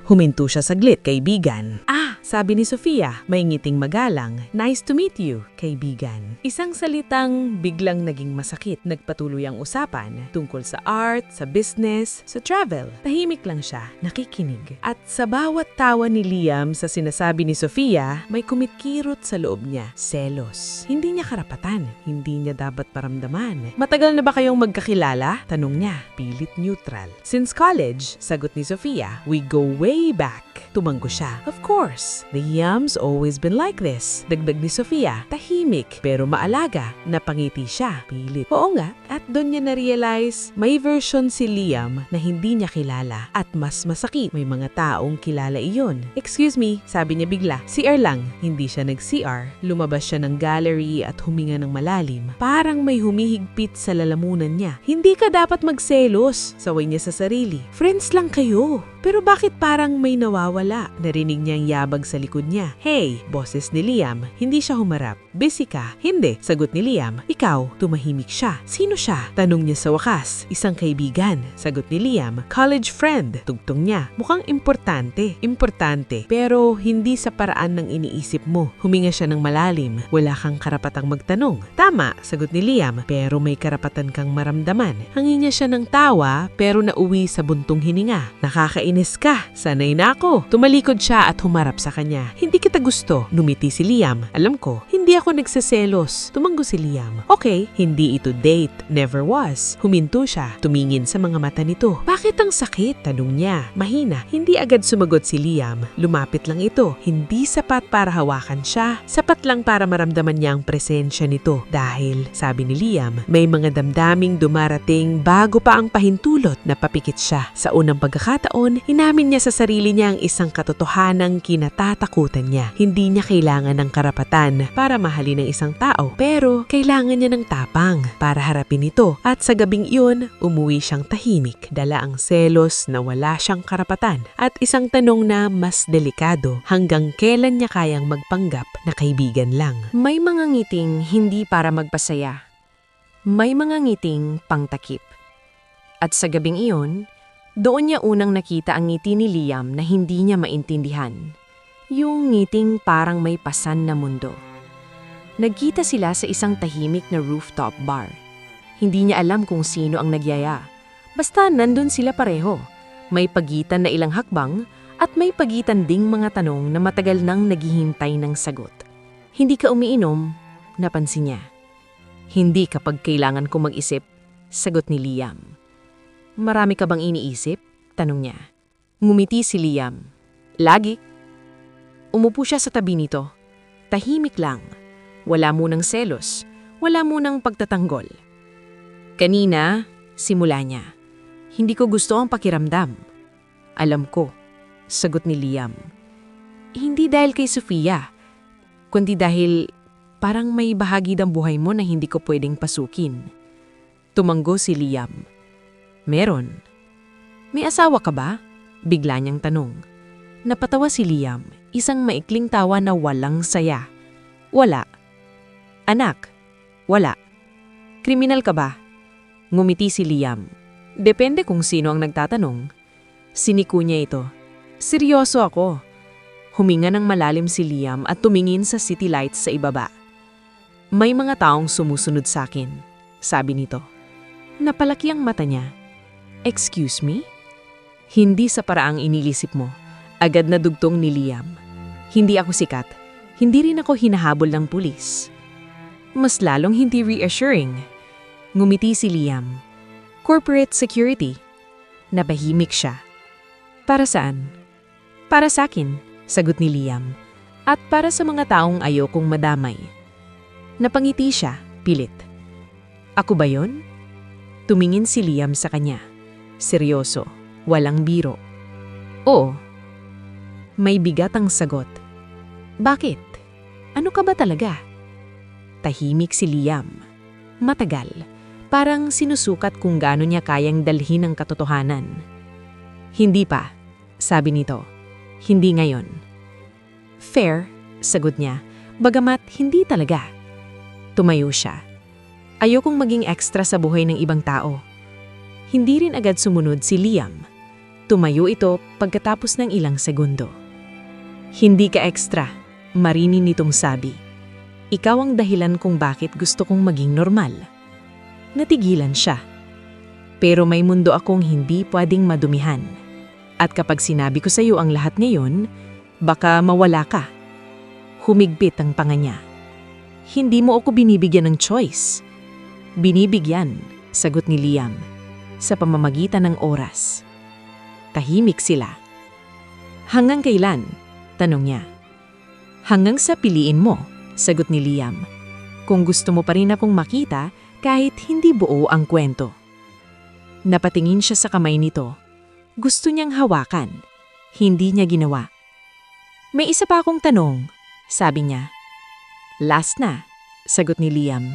Huminto siya saglit, kaibigan. Sabi ni Sofia, may ngiting magalang. Nice to meet you, kaibigan. Isang salitang biglang naging masakit. Nagpatuloy ang usapan tungkol sa art, sa business, sa travel. Tahimik lang siya, nakikinig. At sa bawat tawa ni Liam sa sinasabi ni Sofia, may kumikirot sa loob niya. Selos. Hindi niya karapatan. Hindi niya dapat paramdaman. Matagal na ba kayong magkakilala? Tanong niya. Pilit neutral. Since college, sagot ni Sofia, we go way back. Tumanggo siya. Of course, Liam's always been like this. Dagdag ni Sofia, tahimik pero maalaga. Napangiti siya. Pilit. Oo nga, at doon niya na-realize may version si Liam na hindi niya kilala at mas masakit. May mga taong kilala iyon. Excuse me, sabi niya bigla. CR lang. Hindi siya nag-CR. Lumabas siya ng gallery at huminga ng malalim. Parang may humihigpit sa lalamunan niya. Hindi ka dapat magselos, saway niya sa sarili. Friends lang kayo. Pero bakit parang may nawawala? Narinig niya ang yabag sa likod niya. Hey, boses ni Liam. Hindi siya humarap. Busy ka? Hindi, sagot ni Liam. Ikaw, tumahimik siya. Sino siya? Tanong niya sa wakas. Isang kaibigan, sagot ni Liam. College friend, tugtong niya. Mukhang importante. Importante, pero hindi sa paraan ng iniisip mo. Huminga siya ng malalim. Wala kang karapatang magtanong. Tama, sagot ni Liam, pero may karapatan kang maramdaman. Hangi niya siya ng tawa, pero nauwi sa buntong hininga. Nakakainis ka. Sanay na ako. Tumalikod siya at humarap sa kanya. Hindi kita gusto. Numiti si Liam. Alam ko, hindi ako nagseselos. Tumanggo si Liam. Okay, hindi ito date. Never was. Huminto siya. Tumingin sa mga mata nito. Bakit ang sakit? Tanong niya. Mahina. Hindi agad sumagot si Liam. Lumapit lang ito. Hindi sapat para hawakan siya. Sapat lang para maramdaman niya ang presensya nito. Dahil, sabi ni Liam, may mga damdaming dumarating bago pa ang pahintulot na papikit siya. Sa unang pagkakataon, inamin niya sa sarili niya ang isang katotohanang kinatatakutan niya. Hindi niya kailangan ng karapatan para mahalin ng isang tao, pero kailangan niya ng tapang para harapin ito. At sa gabing iyon, umuwi siyang tahimik, dala ang selos na wala siyang karapatan at isang tanong na mas delikado, hanggang kailan niya kayang magpanggap na kaibigan lang. May mga ngiting hindi para magpasaya. May mga ngiting pangtakip. At sa gabing iyon, doon niya unang nakita ang ngiti ni Liam na hindi niya maintindihan. Yung ngiting parang may pasan na mundo. Nagkita sila sa isang tahimik na rooftop bar. Hindi niya alam kung sino ang nagyaya. Basta nandun sila pareho. May pagitan na ilang hakbang at may pagitan ding mga tanong na matagal nang naghihintay ng sagot. Hindi ka umiinom, napansin niya. Hindi kapag kailangan ko mag-isip, sagot ni Liam. Marami ka bang iniisip? Tanong niya. Ngumiti si Liam. Lagi. Umupo siya sa tabi nito. Tahimik lang. Wala munang selos. Wala munang pagtatanggol. Kanina, simula niya. Hindi ko gusto ang pakiramdam. Alam ko, sagot ni Liam. Hindi dahil kay Sofia, kundi dahil parang may bahagi ng buhay mo na hindi ko pwedeng pasukin. Tumanggo si Liam. Meron. May asawa ka ba? Bigla niyang tanong. Napatawa si Liam, isang maikling tawa na walang saya. Wala. Anak? Wala. Kriminal ka ba? Ngumiti si Liam. Depende kung sino ang nagtatanong. Siniko niya ito. Seryoso ako. Huminga ng malalim si Liam at tumingin sa city lights sa ibaba. May mga taong sumusunod sa akin, sabi nito. Napalaki ang mata niya. Excuse me? Hindi sa paraang inilisip mo. Agad na dugtong ni Liam. Hindi ako sikat. Hindi rin ako hinahabol ng pulis. Mas lalong hindi reassuring. Ngumiti si Liam. Corporate security. Nabahimik siya. Para saan? Para sa akin, sagot ni Liam. At para sa mga taong ayokong madamay. Napangiti siya, pilit. Ako ba yon? Tumingin si Liam sa kanya. Seryoso, walang biro. Oo. May bigat ang sagot. Bakit? Ano ka ba talaga? Tahimik si Liam. Matagal. Parang sinusukat kung gaano niya kayang dalhin ang katotohanan. Hindi pa, sabi nito. Hindi ngayon. Fair, sagot niya, bagamat hindi talaga. Tumayo siya. Ayokong maging extra sa buhay ng ibang tao. Hindi rin agad sumunod si Liam. Tumayo ito pagkatapos ng ilang segundo. Hindi ka extra, marinin nitong sabi. Ikaw ang dahilan kung bakit gusto kong maging normal. Natigilan siya. Pero may mundo akong hindi pwedeng madumihan. At kapag sinabi ko sa iyo ang lahat ngayon, baka mawala ka. Humigpit ang panga niya. Hindi mo ako binibigyan ng choice. Binibigyan, sagot ni Liam, sa pamamagitan ng oras. Tahimik sila. Hanggang kailan? Tanong niya. Hanggang sa piliin mo, sagot ni Liam. Kung gusto mo pa rin akong makita, kahit hindi buo ang kwento. Napatingin siya sa kamay nito. Gusto niyang hawakan. Hindi niya ginawa. May isa pa akong tanong, sabi niya. Last na, sagot ni Liam.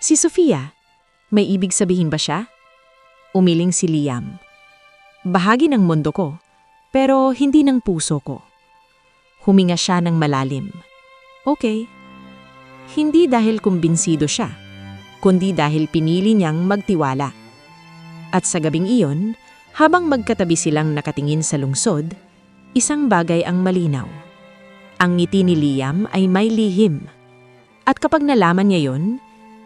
Si Sofia, may ibig sabihin ba siya? Umiling si Liam. Bahagi ng mundo ko, pero hindi ng puso ko. Huminga siya ng malalim. Okay. Hindi dahil kumbinsido siya, kundi dahil pinili niyang magtiwala. At sa gabing iyon, habang magkatabi silang nakatingin sa lungsod, isang bagay ang malinaw. Ang ngiti ni Liam ay may lihim. At kapag nalaman niya yon,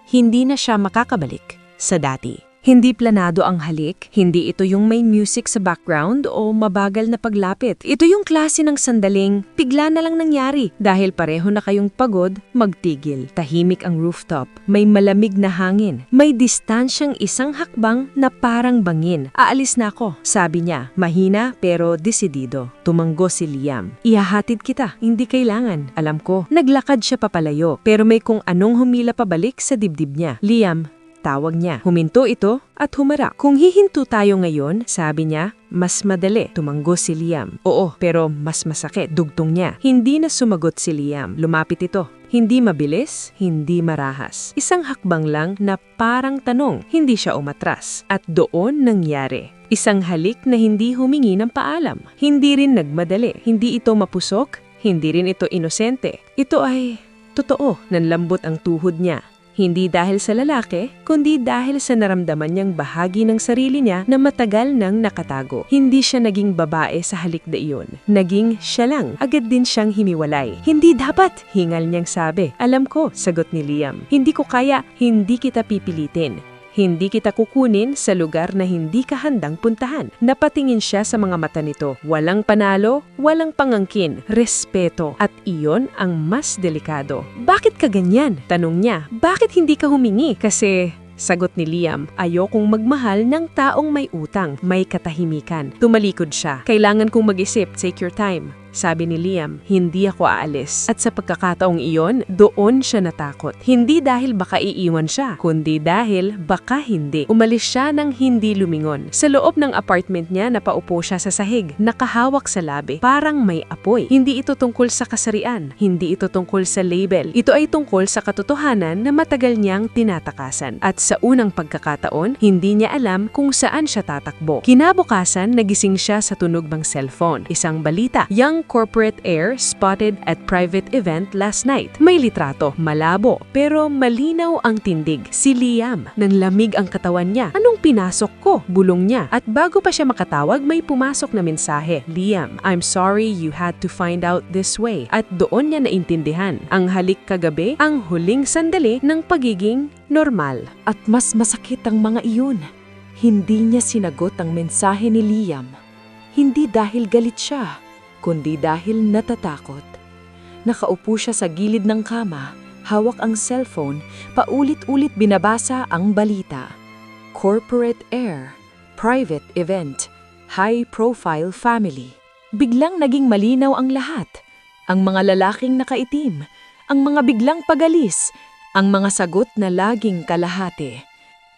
hindi na siya makakabalik sa dati. Hindi planado ang halik, hindi ito yung may music sa background o mabagal na paglapit. Ito yung klase ng sandaling bigla na lang nangyari. Dahil pareho na kayong pagod, magtigil. Tahimik ang rooftop, may malamig na hangin, may distansyang isang hakbang na parang bangin. Aalis na ako, sabi niya, mahina pero desidido. Tumango si Liam. Ihahatid kita, hindi kailangan. Alam ko, naglakad siya papalayo, pero may kung anong humila pabalik sa dibdib niya. Liam, tawag niya. Huminto ito at humarap. Kung hihinto tayo ngayon, sabi niya, mas madali. Tumanggo si Liam. Oo, pero mas masakit. Dugtong niya. Hindi na sumagot si Liam. Lumapit ito. Hindi mabilis, hindi marahas. Isang hakbang lang na parang tanong. Hindi siya umatras. At doon nangyari. Isang halik na hindi humingi ng paalam. Hindi rin nagmadali. Hindi ito mapusok. Hindi rin ito inosente. Ito ay totoo. Nanlambot ang tuhod niya. Hindi dahil sa lalaki, kundi dahil sa naramdaman niyang bahagi ng sarili niya na matagal nang nakatago. Hindi siya naging babae sa halik na iyon. Naging siya lang. Agad din siyang himiwalay. Hindi dapat, hingal niyang sabi. Alam ko, sagot ni Liam. Hindi ko kaya, hindi kita pipilitin. Hindi kita kukunin sa lugar na hindi ka handang puntahan. Napatingin siya sa mga mata nito. Walang panalo, walang pangangkin, respeto. At iyon ang mas delikado. Bakit ka ganyan? Tanong niya. Bakit hindi ka humingi? Kasi, sagot ni Liam, ayokong magmahal ng taong may utang, may katahimikan. Tumalikod siya. Kailangan kong mag-isip, take your time. Sabi ni Liam, hindi ako aalis. At sa pagkakataong iyon, doon siya natakot. Hindi dahil baka iiwan siya, kundi dahil baka hindi. Umalis siya nang hindi lumingon. Sa loob ng apartment niya, napaupo siya sa sahig, nakahawak sa labi, parang may apoy. Hindi ito tungkol sa kasarian, hindi ito tungkol sa label. Ito ay tungkol sa katotohanan na matagal niyang tinatakasan. At sa unang pagkakataon, hindi niya alam kung saan siya tatakbo. Kinabukasan, nagising siya sa tunog ng cellphone. Isang balita, young corporate heir spotted at private event last night. May litrato, malabo, pero malinaw ang tindig. Si Liam, nanlamig ang katawan niya. Anong pinasok ko? Bulong niya. At bago pa siya makatawag, may pumasok na mensahe. Liam, I'm sorry you had to find out this way. At doon niya naintindihan. Ang halik kagabi, ang huling sandali ng pagiging normal. At mas masakit ang mga iyon. Hindi niya sinagot ang mensahe ni Liam. Hindi dahil galit siya, kundi dahil natatakot. Nakaupo siya sa gilid ng kama, hawak ang cellphone, paulit-ulit binabasa ang balita. Corporate heir, private event, high-profile family. Biglang naging malinaw ang lahat. Ang mga lalaking nakaitim, ang mga biglang pagalis, ang mga sagot na laging kalahati.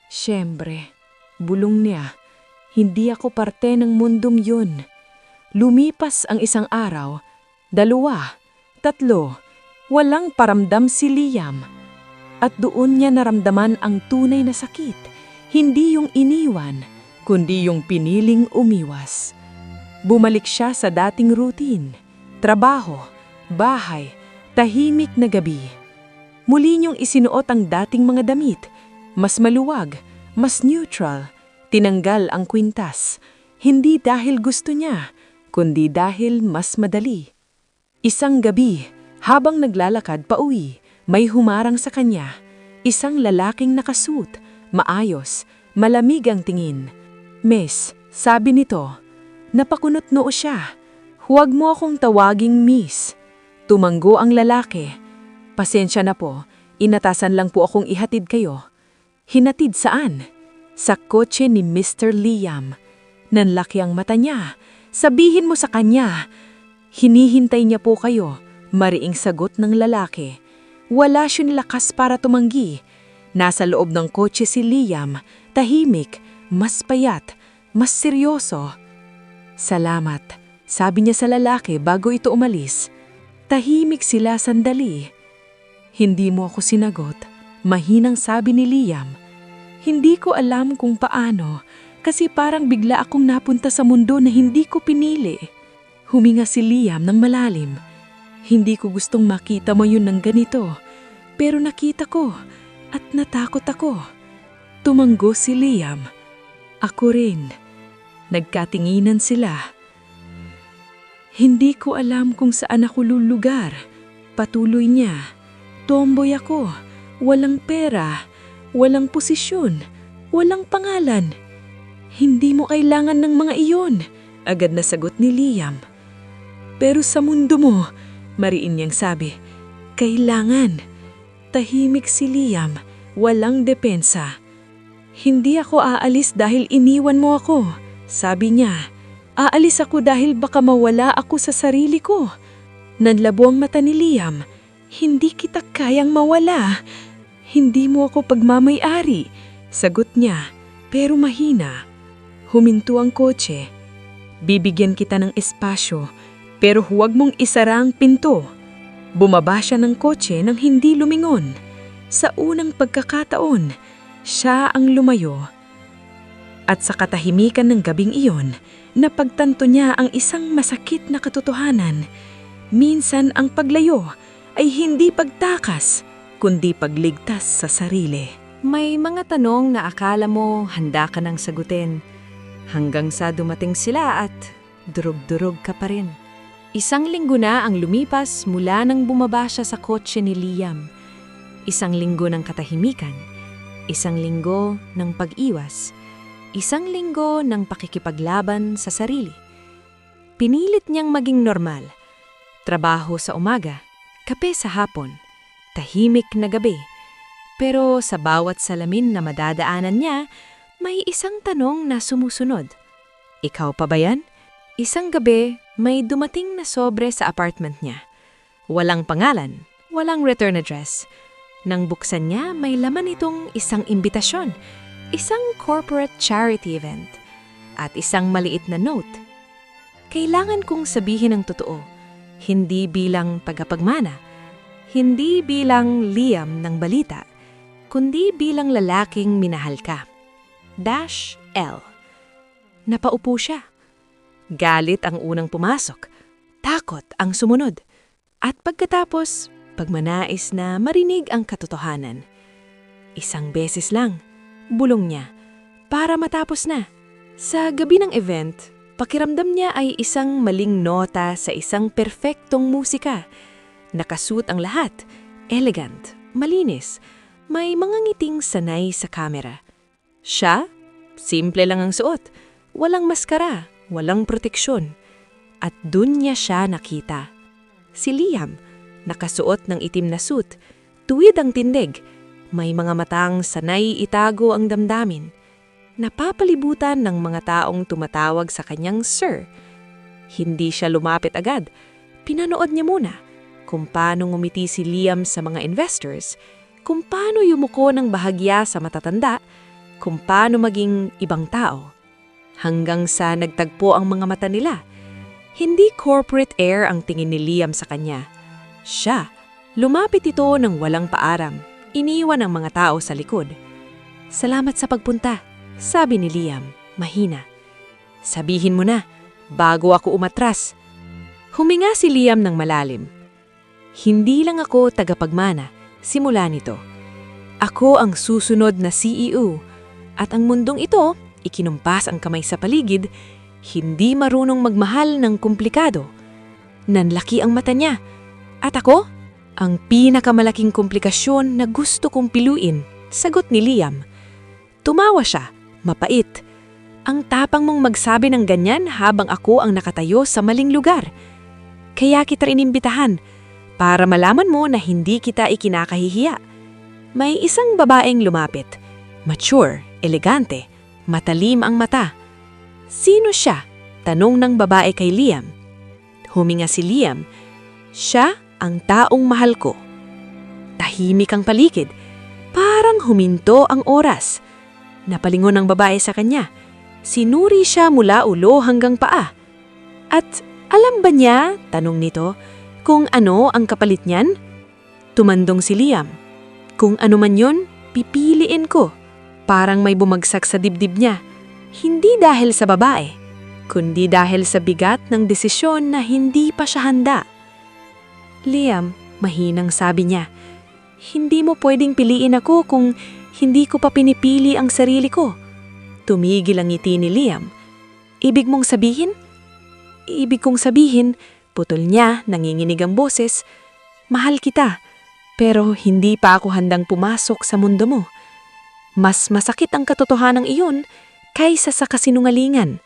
Siyempre, bulong niya, hindi ako parte ng mundong yun. Lumipas ang isang araw, 2, 3, walang paramdam si Liam. At doon niya naramdaman ang tunay na sakit, hindi yung iniwan, kundi yung piniling umiwas. Bumalik siya sa dating routine, trabaho, bahay, tahimik na gabi. Muli niyong isinuot ang dating mga damit, mas maluwag, mas neutral, tinanggal ang kwintas, hindi dahil gusto niya, kundi dahil mas madali. Isang gabi, habang naglalakad pauwi, may humarang sa kanya, isang lalaking nakasuot, maayos, malamig ang tingin. Miss, sabi nito, napakunot noo siya. Huwag mo akong tawaging miss. Tumanggo ang lalaki. Pasensya na po, inatasan lang po akong ihatid kayo. Hinatid saan? Sa kotse ni Mr. Liam. Nanlaki ang mata niya. Sabihin mo sa kanya. Hinihintay niya po kayo. Mariing sagot ng lalaki. Wala siyang lakas para tumanggi. Nasa loob ng kotse si Liam, tahimik, mas payat, mas seryoso. Salamat, sabi niya sa lalaki bago ito umalis. Tahimik sila sandali. Hindi mo ako sinagot, mahinang sabi ni Liam. Hindi ko alam kung paano, kasi parang bigla akong napunta sa mundo na hindi ko pinili. Huminga si Liam ng malalim. Hindi ko gustong makita mo yun ng ganito, pero nakita ko at natakot ako. Tumanggo si Liam. Ako rin. Nagkatinginan sila. Hindi ko alam kung saan ako lulugar. Patuloy niya. Tomboy ako. Walang pera. Walang posisyon. Walang pangalan. Hindi mo kailangan ng mga iyon. Agad na sagot ni Liam. Pero sa mundo mo, mariin niyang sabi, kailangan. Tahimik si Liam. Walang depensa. Hindi ako aalis dahil iniwan mo ako. Sabi niya. Aalis ako dahil baka mawala ako sa sarili ko. Nanlabo ang mata ni Liam. Hindi kita kayang mawala. Hindi mo ako pagmamay-ari. Sagot niya, pero mahina. Huminto ang kotse. Bibigyan kita ng espasyo, pero huwag mong isara ang pinto. Bumaba siya ng kotse nang hindi lumingon. Sa unang pagkakataon, siya ang lumayo. At sa katahimikan ng gabing iyon, napagtanto niya ang isang masakit na katotohanan. Minsan ang paglayo ay hindi pagtakas, kundi pagligtas sa sarili. May mga tanong na akala mo handa ka nang sagutin, hanggang sa dumating sila at durog-durog ka pa rin. 1 linggo na ang lumipas mula nang bumaba siya sa kotse ni Liam. 1 linggo ng katahimikan, 1 linggo ng pag-iwas, 1 linggo ng pakikipaglaban sa sarili. Pinilit niyang maging normal. Trabaho sa umaga, kape sa hapon, tahimik na gabi. Pero sa bawat salamin na madadaanan niya, may isang tanong na sumusunod. Ikaw pa ba yan? Isang gabi, may dumating na sobre sa apartment niya. Walang pangalan, walang return address. Nang buksan niya, may laman itong isang imbitasyon. Isang corporate charity event at isang maliit na note. Kailangan kong sabihin ang totoo, hindi bilang tagapagmana, hindi bilang Liam ng balita, kundi bilang lalaking minahal ka. -L. Napaupo siya. Galit ang unang pumasok, takot ang sumunod, at pagkatapos, pagmanais na marinig ang katotohanan. 1 beses lang. Bulong niya, para matapos na. Sa gabi ng event, pakiramdam niya ay isang maling nota sa isang perpektong musika. Nakasuot ang lahat, elegant, malinis, may mga ngiting sanay sa kamera. Siya, simple lang ang suot, walang maskara, walang proteksyon. At dun niya siya nakita. Si Liam, nakasuot ng itim na suit, tuwid ang tindig, may mga matang sanay itago ang damdamin. Napapalibutan ng mga taong tumatawag sa kanyang sir. Hindi siya lumapit agad. Pinanood niya muna kung paano ngumiti si Liam sa mga investors, kung paano yumuko ng bahagya sa matatanda, kung paano maging ibang tao. Hanggang sa nagtagpo ang mga mata nila. Hindi corporate air ang tingin ni Liam sa kanya. Siya, lumapit ito ng walang paaram. Iniwan ang mga tao sa likod. "Salamat sa pagpunta," sabi ni Liam, mahina. "Sabihin mo na, bago ako umatras." Huminga si Liam ng malalim. "Hindi lang ako tagapagmana, simula nito. Ako ang susunod na CEO, at ang mundong ito, ikinumpas ang kamay sa paligid, hindi marunong magmahal ng komplikado." Nanlaki ang mata niya. "At ako? Ang pinakamalaking komplikasyon na gusto kong piluin," sagot ni Liam. Tumawa siya, mapait. "Ang tapang mong magsabi ng ganyan habang ako ang nakatayo sa maling lugar. Kaya kita inimbitahan, para malaman mo na hindi kita ikinakahihiya." May isang babaeng lumapit. Mature, elegante, matalim ang mata. "Sino siya?" tanong ng babae kay Liam. Huminga si Liam. "Siya ang taong mahal ko." Tahimik ang paligid. Parang huminto ang oras. Napalingon ang babae sa kanya. Sinuri siya mula ulo hanggang paa. "At alam ba niya," tanong nito, "kung ano ang kapalit niyan?" Tumandong si Liam. "Kung ano man yon, pipiliin ko." Parang may bumagsak sa dibdib niya. Hindi dahil sa babae, kundi dahil sa bigat ng desisyon na hindi pa siya handa. "Liam," mahinang sabi niya, "hindi mo pwedeng piliin ako kung hindi ko pa pinipili ang sarili ko." Tumigil ang ngiti ni Liam. "Ibig mong sabihin?" "Ibig kong sabihin," putol niya, nanginginig ang boses, "mahal kita, pero hindi pa ako handang pumasok sa mundo mo. Mas masakit ang katotohanang iyon kaysa sa kasinungalingan."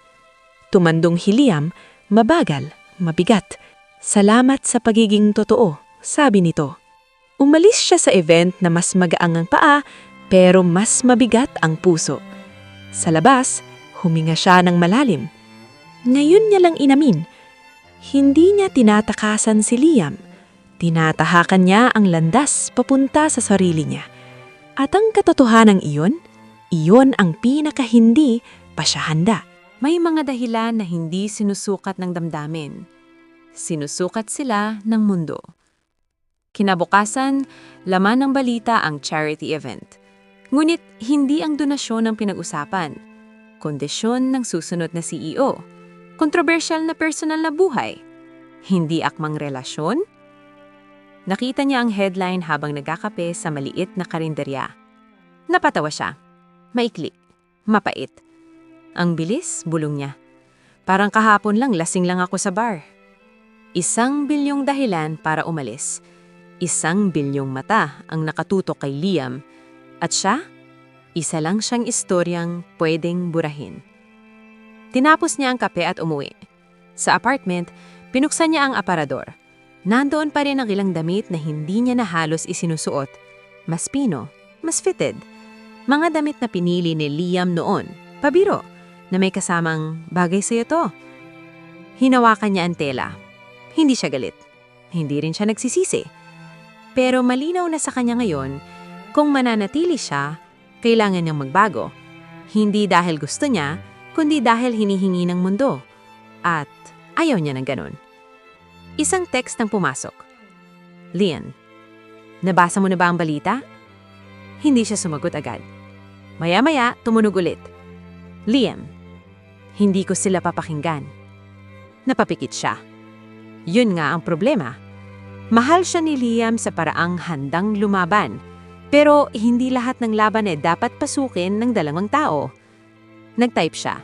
Tumandong si Liam, mabagal, mabigat. "Salamat sa pagiging totoo," sabi nito. Umalis siya sa event na mas magaang ang paa, pero mas mabigat ang puso. Sa labas, huminga siya ng malalim. Ngayon niya lang inamin. Hindi niya tinatakasan si Liam. Tinatahakan niya ang landas papunta sa sarili niya. At ang katotohanang iyon ang pinakahindi pa siya handa. May mga dahilan na hindi sinusukat ng damdamin. Sinusukat sila ng mundo. Kinabukasan, laman ng balita ang charity event. Ngunit hindi ang donasyon ang pinag-usapan. Kondisyon ng susunod na CEO. Kontrobersyal na personal na buhay. Hindi akmang relasyon. Nakita niya ang headline habang nagkakape sa maliit na karinderya. Napatawa siya. Maikli. Mapait. Ang bilis, bulong niya. "Parang kahapon lang lasing lang ako sa bar." 1 bilyong dahilan para umalis. 1 bilyong mata ang nakatutok kay Liam. At siya, isa lang siyang istoryang pwedeng burahin. Tinapos niya ang kape at umuwi. Sa apartment, pinuksan niya ang aparador. Nandoon pa rin ang ilang damit na hindi niya na halos isinusuot. Mas pino, mas fitted. Mga damit na pinili ni Liam noon, pabiro, na may kasamang bagay sa'yo to. Hinawakan niya ang tela. Hindi siya galit. Hindi rin siya nagsisisi. Pero malinaw na sa kanya ngayon, kung mananatili siya, kailangan niyang magbago. Hindi dahil gusto niya, kundi dahil hinihingi ng mundo. At ayaw niya ng ganun. Isang text ang pumasok. "Lian, nabasa mo na ba ang balita?" Hindi siya sumagot agad. Maya-maya, tumunog ulit. "Liam, hindi ko sila papakinggan." Napapikit siya. Yun nga ang problema. Mahal siya ni Liam sa paraang handang lumaban, pero hindi lahat ng laban dapat pasukin ng dalawang tao. Nag-type siya.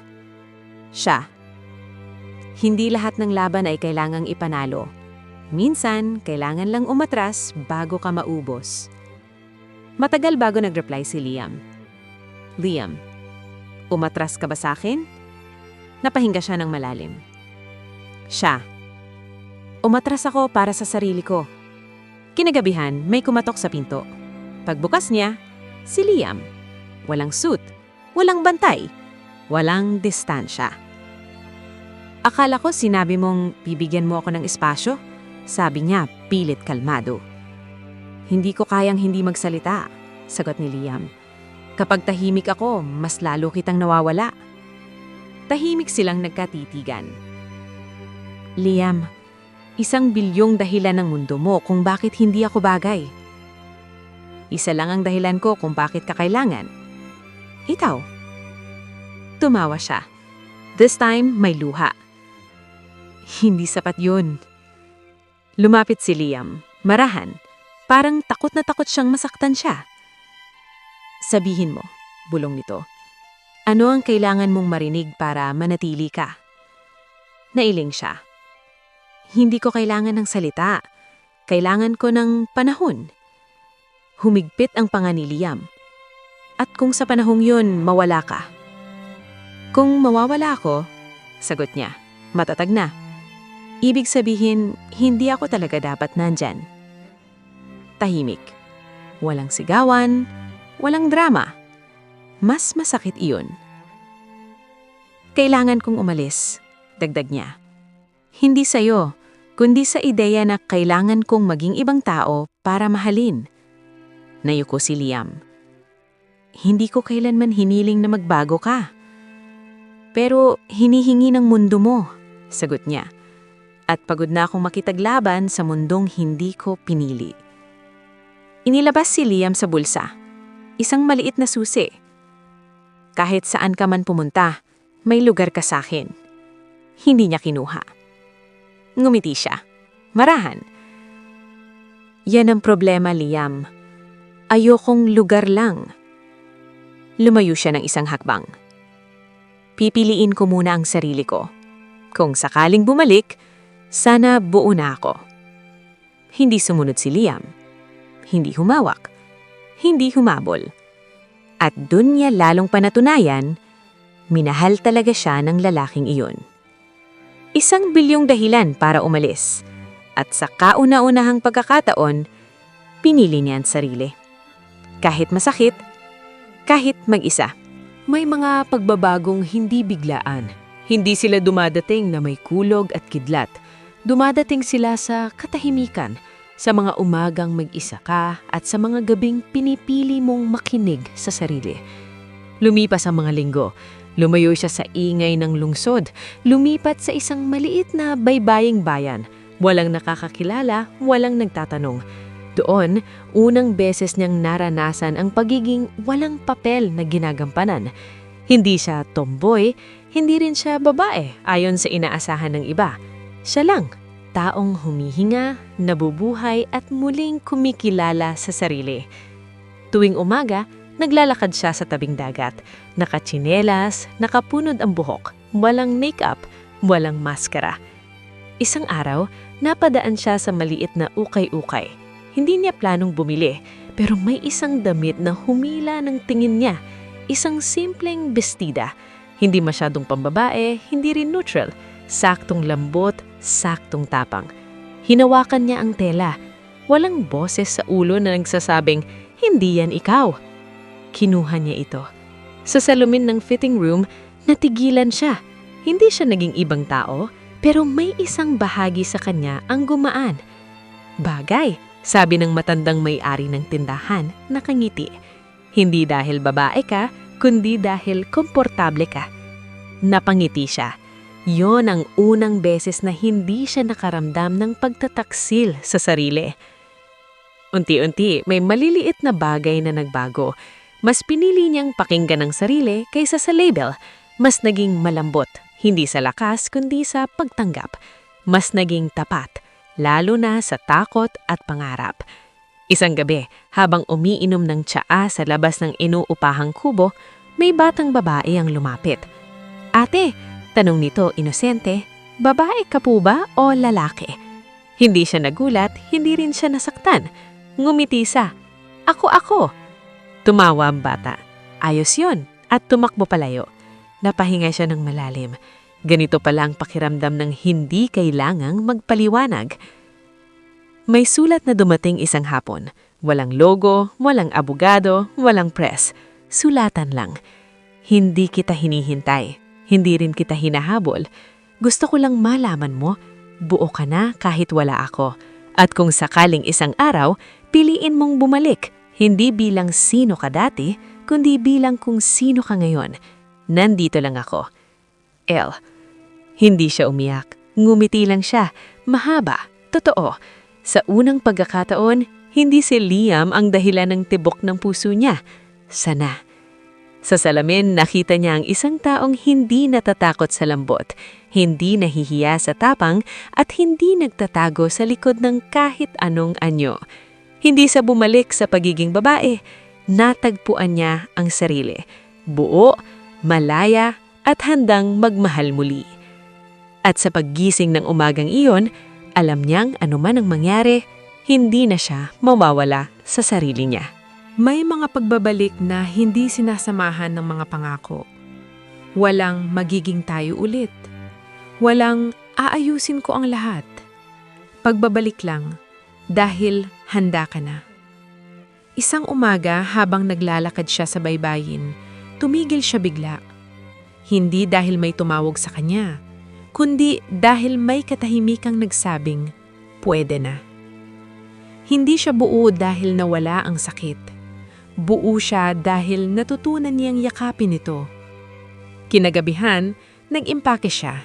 Hindi lahat ng laban ay kailangang ipanalo. Minsan, kailangan lang umatras bago ka maubos. Matagal bago nag-reply si Liam. "Liam, umatras ka ba sa akin?" Napahinga siya ng malalim. "Umatras ako para sa sarili ko." Kinagabihan, may kumatok sa pinto. Pagbukas niya, si Liam. Walang suit, walang bantay, walang distansya. Akala ko sinabi mong bibigyan mo ako ng espasyo. Sabi niya, pilit kalmado. Hindi ko kayang hindi magsalita, sagot ni Liam. Kapag tahimik ako, mas lalo kitang nawawala. Tahimik silang nagkatitigan. Liam, 1,000,000,000 dahilan ng mundo mo kung bakit hindi ako bagay. Isa lang ang dahilan ko kung bakit ka kailangan. Ikaw. Tumawa siya. This time, may luha. Hindi sapat yun. Lumapit si Liam, marahan. Parang takot na takot siyang masaktan siya. Sabihin mo, bulong nito. Ano ang kailangan mong marinig para manatili ka? Nailing siya. Hindi ko kailangan ng salita. Kailangan ko ng panahon. Humigpit ang panga ni Liam. At kung sa panahong yun, mawala ka. Kung mawawala ako, sagot niya, matatag na. Ibig sabihin, hindi ako talaga dapat nandyan. Tahimik. Walang sigawan, walang drama. Mas masakit iyon. Kailangan kong umalis, dagdag niya. Hindi sa'yo, kundi sa ideya na kailangan kong maging ibang tao para mahalin. Nayuko si Liam. Hindi ko kailanman hiniling na magbago ka. Pero hinihingi ng mundo mo, sagot niya. At pagod na akong makitaglaban sa mundong hindi ko pinili. Inilabas si Liam sa bulsa. Isang maliit na susi. Kahit saan ka man pumunta, may lugar ka sa akin. Hindi niya kinuha. Ngumiti siya. Marahan. Yan ang problema, Liam. Ayokong lugar lang. Lumayo siya ng isang hakbang. Pipiliin ko muna ang sarili ko. Kung sakaling bumalik, sana buo na ako. Hindi sumunod si Liam. Hindi humawak. Hindi humabol. At dun niya lalong panatunayan, minahal talaga siya ng lalaking iyon. 1,000,000,000 dahilan para umalis. At sa kauna-unahang pagkakataon, pinili niya ang sarili. Kahit masakit, kahit mag-isa. May mga pagbabagong hindi biglaan. Hindi sila dumadating na may kulog at kidlat. Dumadating sila sa katahimikan, sa mga umagang mag-isa ka at sa mga gabing pinipili mong makinig sa sarili. Lumipas ang mga linggo. Lumayo siya sa ingay ng lungsod. Lumipat sa isang maliit na baybaying bayan. Walang nakakakilala, walang nagtatanong. Doon, unang beses niyang naranasan ang pagiging walang papel na ginagampanan. Hindi siya tomboy, hindi rin siya babae ayon sa inaasahan ng iba. Siya lang, taong humihinga, nabubuhay at muling kumikilala sa sarili. Tuwing umaga, naglalakad siya sa tabing dagat. Nakatsinelas, nakapunod ang buhok, walang makeup, walang maskara. Isang araw, napadaan siya sa maliit na ukay-ukay. Hindi niya planong bumili, pero may isang damit na humila ng tingin niya. Isang simpleng bestida. Hindi masyadong pambabae, hindi rin neutral. Saktong lambot, saktong tapang. Hinawakan niya ang tela. Walang boses sa ulo na nagsasabing, hindi yan ikaw. Kinuha niya ito. Sa salamin ng fitting room, natigilan siya. Hindi siya naging ibang tao, pero may isang bahagi sa kanya ang gumaan. Bagay, sabi ng matandang may-ari ng tindahan, nakangiti. Hindi dahil babae ka, kundi dahil komportable ka. Napangiti siya. Yon ang unang beses na hindi siya nakaramdam ng pagtataksil sa sarili. Unti-unti, may maliliit na bagay na nagbago. Mas pinili niyang pakinggan ang sarili kaysa sa label. Mas naging malambot, hindi sa lakas kundi sa pagtanggap. Mas naging tapat, lalo na sa takot at pangarap. Isang gabi, habang umiinom ng tsaa sa labas ng inuupahang kubo, may batang babae ang lumapit. Ate, tanong nito inosente, babae ka po ba o lalaki? Hindi siya nagulat, hindi rin siya nasaktan. Ngumiti siya. Ako. Tumawa ang bata. Ayos yun, at tumakbo palayo. Napahinga siya ng malalim. Ganito pala ang pakiramdam ng hindi kailangang magpaliwanag. May sulat na dumating isang hapon. Walang logo, walang abogado, walang press. Sulatan lang. Hindi kita hinihintay. Hindi rin kita hinahabol. Gusto ko lang malaman mo, buo ka na kahit wala ako. At kung sakaling isang araw, piliin mong bumalik, hindi bilang sino ka dati, kundi bilang kung sino ka ngayon. Nandito lang ako. Elle. Hindi siya umiyak. Ngumiti lang siya. Mahaba. Totoo. Sa unang pagkakataon, hindi si Liam ang dahilan ng tibok ng puso niya. Sana. Sa salamin, nakita niya ang isang taong hindi natatakot sa lambot, hindi nahihiya sa tapang, at hindi nagtatago sa likod ng kahit anong anyo. Hindi sa bumalik sa pagiging babae, natagpuan niya ang sarili. Buo, malaya, at handang magmahal muli. At sa paggising ng umagang iyon, alam niyang anuman ang mangyari, hindi na siya mawawala sa sarili niya. May mga pagbabalik na hindi sinasamahan ng mga pangako. Walang magiging tayo ulit. Walang aayusin ko ang lahat. Pagbabalik lang dahil handa ka na. Isang umaga habang naglalakad siya sa baybayin, tumigil siya bigla. Hindi dahil may tumawag sa kanya, kundi dahil may katahimikang nagsabing, pwede na. Hindi siya buo dahil nawala ang sakit. Buo siya dahil natutunan niyang yakapin ito. Kinagabihan, nag-impake siya.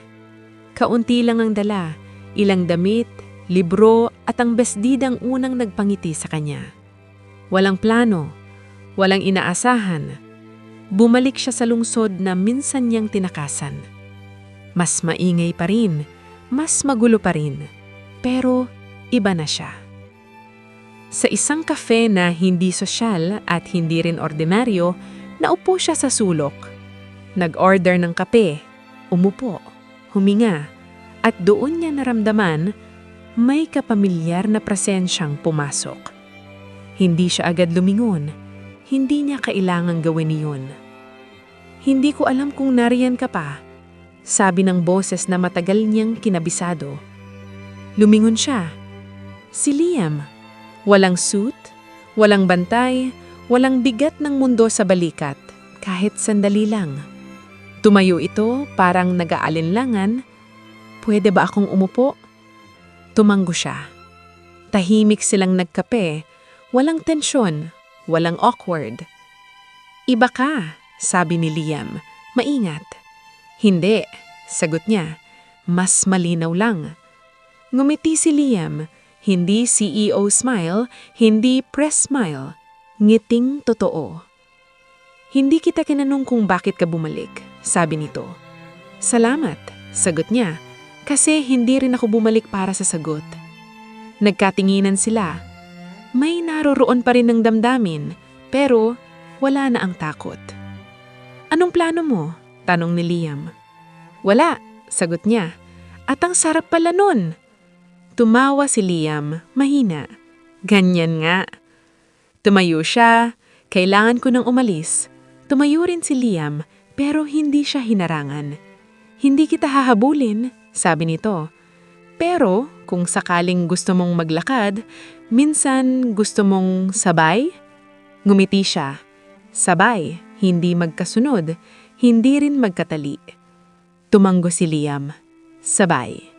Kaunti lang ang dala, ilang damit, libro at ang besdidang unang nagpangiti sa kanya. Walang plano, walang inaasahan. Bumalik siya sa lungsod na minsan niyang tinakasan. Mas maingay pa rin, mas magulo pa rin, pero iba na siya. Sa isang kafe na hindi sosyal at hindi rin ordinaryo, naupo siya sa sulok. Nag-order ng kape, umupo, huminga, at doon niya naramdaman may kapamilyar na presensyang pumasok. Hindi siya agad lumingon, hindi niya kailangang gawin iyon. Hindi ko alam kung nariyan ka pa, sabi ng boses na matagal niyang kinabisado. Lumingon siya. Si Liam. Walang suit, walang bantay, walang bigat ng mundo sa balikat, kahit sandali lang. Tumayo ito parang nag-aalinlangan. Pwede ba akong umupo? Tumanggo siya. Tahimik silang nagkape, walang tensyon, walang awkward. Iba ka, sabi ni Liam, maingat. Hindi, sagot niya, mas malinaw lang. Ngumiti si Liam, hindi CEO smile, hindi press smile, ngiting totoo. Hindi kita kinanong kung bakit ka bumalik, sabi nito. Salamat, sagot niya, kasi hindi rin ako bumalik para sa sagot. Nagkatinginan sila. May naroroon pa rin ng damdamin, pero wala na ang takot. Anong plano mo? Tanong ni Liam. Wala, sagot niya. At ang sarap pala nun. Tumawa si Liam, mahina. Ganyan nga. Tumayo siya. Kailangan ko nang umalis. Tumayo rin si Liam, pero hindi siya hinarangan. Hindi kita hahabulin, sabi nito. Pero kung sakaling gusto mong maglakad, minsan gusto mong sabay? Ngumiti siya. Sabay, hindi magkasunod, hindi rin magkatali. Tumanggo si Liam. Sabay.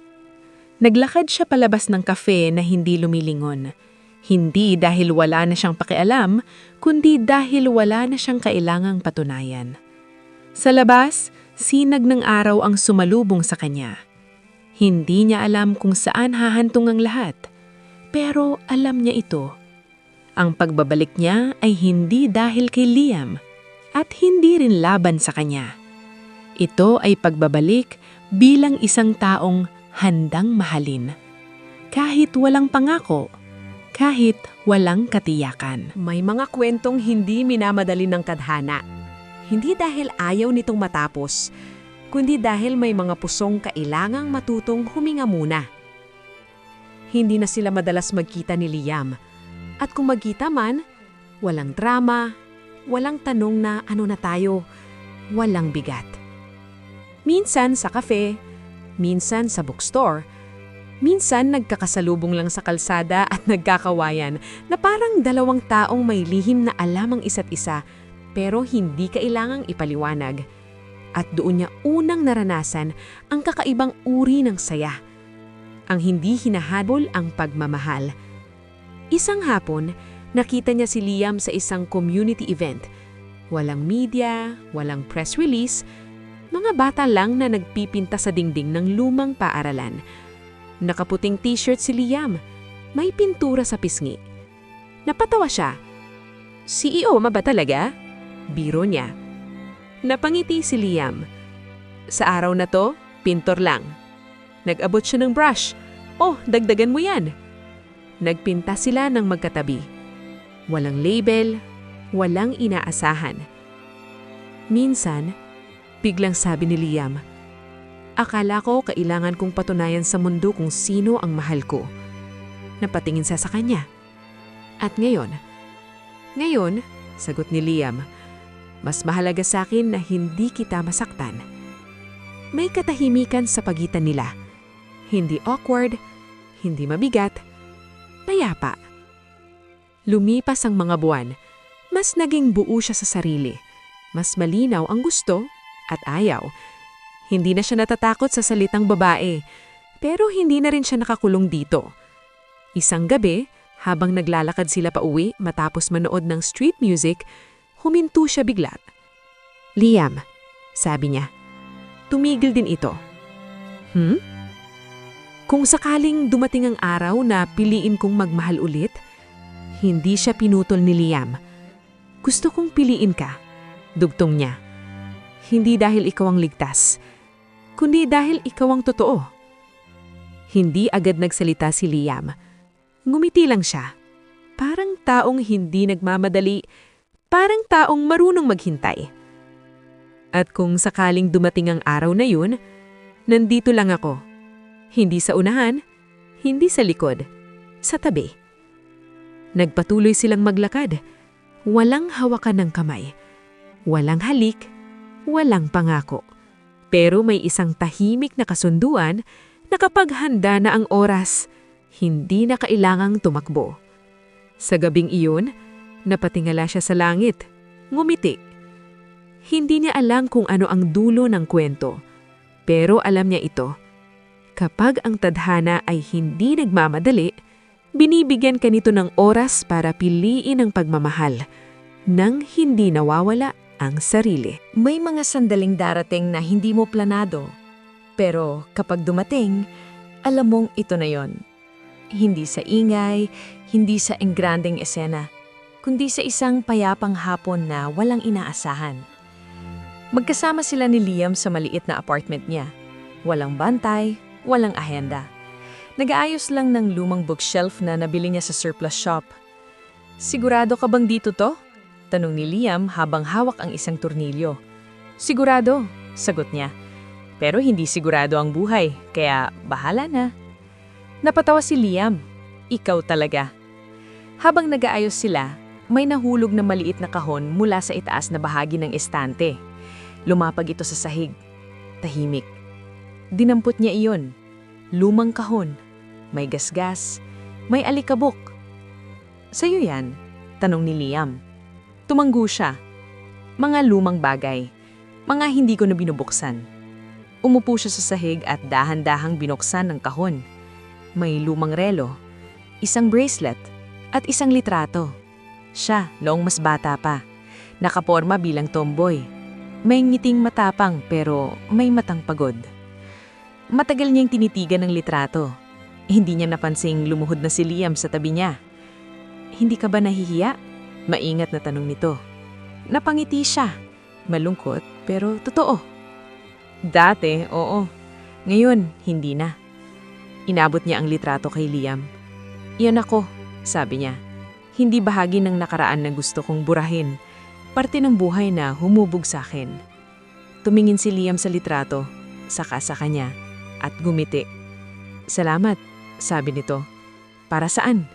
Naglakad siya palabas ng kafe na hindi lumilingon. Hindi dahil wala na siyang pakialam, kundi dahil wala na siyang kailangang patunayan. Sa labas, sinag ng araw ang sumalubong sa kanya. Hindi niya alam kung saan hahantong ang lahat, pero alam niya ito. Ang pagbabalik niya ay hindi dahil kay Liam at hindi rin laban sa kanya. Ito ay pagbabalik bilang isang taong handang mahalin. Kahit walang pangako, kahit walang katiyakan. May mga kwentong hindi minamadali ng tadhana. Hindi dahil ayaw nitong matapos, kundi dahil may mga pusong kailangang matutong huminga muna. Hindi na sila madalas magkita ni Liam. At kung magkita man, walang drama, walang tanong na ano na tayo, walang bigat. Minsan sa kafe, minsan sa bookstore, minsan nagkakasalubong lang sa kalsada at nagkakawayan na parang dalawang taong may lihim na alam ang isa't isa pero hindi kailangang ipaliwanag. At doon niya unang naranasan ang kakaibang uri ng saya. Ang hindi hinahabol ang pagmamahal. Isang hapon, nakita niya si Liam sa isang community event. Walang media, walang press release, mga bata lang na nagpipinta sa dingding ng lumang paaralan. Nakaputing t-shirt si Liam, may pintura sa pisngi. Napatawa siya. CEO ba talaga? Biro niya. Napangiti si Liam. Sa araw na to, pintor lang. Nag-abot siya ng brush. Oh, dagdagan mo yan. Nagpinta sila ng magkatabi. Walang label, walang inaasahan. Minsan, biglang sabi ni Liam, akala ko kailangan kong patunayan sa mundo kung sino ang mahal ko. Napatingin sa kanya. At ngayon, sagot ni Liam, mas mahalaga sa akin na hindi kita masaktan. May katahimikan sa pagitan nila. Hindi awkward, hindi mabigat, payapa. Lumipas ang mga buwan, mas naging buo siya sa sarili. Mas malinaw ang gusto at ayaw. Hindi na siya natatakot sa salitang babae, pero hindi na rin siya nakakulong dito. Isang gabi, habang naglalakad sila pauwi matapos manood ng street music, huminto siya bigla. Liam, sabi niya, tumigil din ito. Kung sakaling dumating ang araw na piliin kong magmahal ulit, hindi siya pinutol ni Liam. Gusto kong piliin ka, dugtong niya. Hindi dahil ikaw ang ligtas, kundi dahil ikaw ang totoo. Hindi agad nagsalita si Liam. Ngumiti lang siya. Parang taong hindi nagmamadali, parang taong marunong maghintay. At kung sakaling dumating ang araw na yun, nandito lang ako. Hindi sa unahan, hindi sa likod, sa tabi. Nagpatuloy silang maglakad. Walang hawakan ng kamay. Walang halik, walang pangako. Pero may isang tahimik na kasunduan na kapag handa na ang oras, hindi na kailangang tumakbo. Sa gabing iyon, napatingala siya sa langit, ngumiti. Hindi niya alam kung ano ang dulo ng kwento, pero alam niya ito. Kapag ang tadhana ay hindi nagmamadali, binibigyan ka nito ng oras para piliin ang pagmamahal, nang hindi nawawala ang sarili. May mga sandaling darating na hindi mo planado, pero kapag dumating, alam mong ito na yon. Hindi sa ingay, hindi sa engranding esena, kundi sa isang payapang hapon na walang inaasahan. Magkasama sila ni Liam sa maliit na apartment niya. Walang bantay, walang ahenda. Nag-aayos lang ng lumang bookshelf na nabili niya sa surplus shop. Sigurado ka bang dito to? Tanong ni Liam habang hawak ang isang tornilyo. Sigurado, sagot niya. Pero hindi sigurado ang buhay, kaya bahala na. Napatawa si Liam. Ikaw talaga. Habang nag-aayos sila, may nahulog na maliit na kahon mula sa itaas na bahagi ng estante. Lumapag ito sa sahig. Tahimik. Dinampot niya iyon. Lumang kahon. May gasgas. May alikabok. Sa'yo yan? Tanong ni Liam. Tumanggo siya. Mga lumang bagay. Mga hindi ko na binubuksan. Umupo siya sa sahig at dahan-dahang binuksan ang kahon. May lumang relo, isang bracelet, at isang litrato. Siya, noong mas bata pa. Nakaporma bilang tomboy. May ngiting matapang pero may matang pagod. Matagal niyang tinitigan ang litrato. Hindi niya napansing lumuhod na si Liam sa tabi niya. Hindi ka ba nahihiya? Maingat na tanong nito. Napangiti siya. Malungkot pero totoo. Dati, oo. Ngayon, hindi na. Inabot niya ang litrato kay Liam. Iyan ako, sabi niya. Hindi bahagi ng nakaraan na gusto kong burahin. Parte ng buhay na humubog sa akin. Tumingin si Liam sa litrato, saka sa kanya, at gumiti. Salamat, sabi nito. Para saan?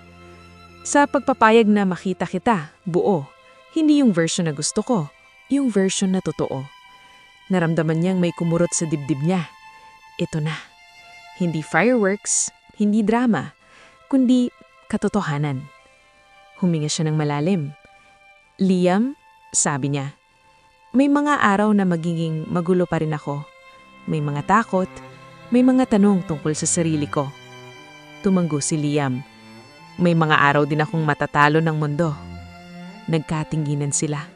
Sa pagpapayag na makita kita, buo. Hindi yung version na gusto ko, yung version na totoo. Naramdaman niyang may kumurot sa dibdib niya. Ito na. Hindi fireworks, hindi drama, kundi katotohanan. Huminga siya ng malalim. Liam, sabi niya, May mga araw na magiging magulo pa rin ako. May mga takot, may mga tanong tungkol sa sarili ko. Tumanggo si Liam. May mga araw din akong matatalo ng mundo. Nagkatinginan sila.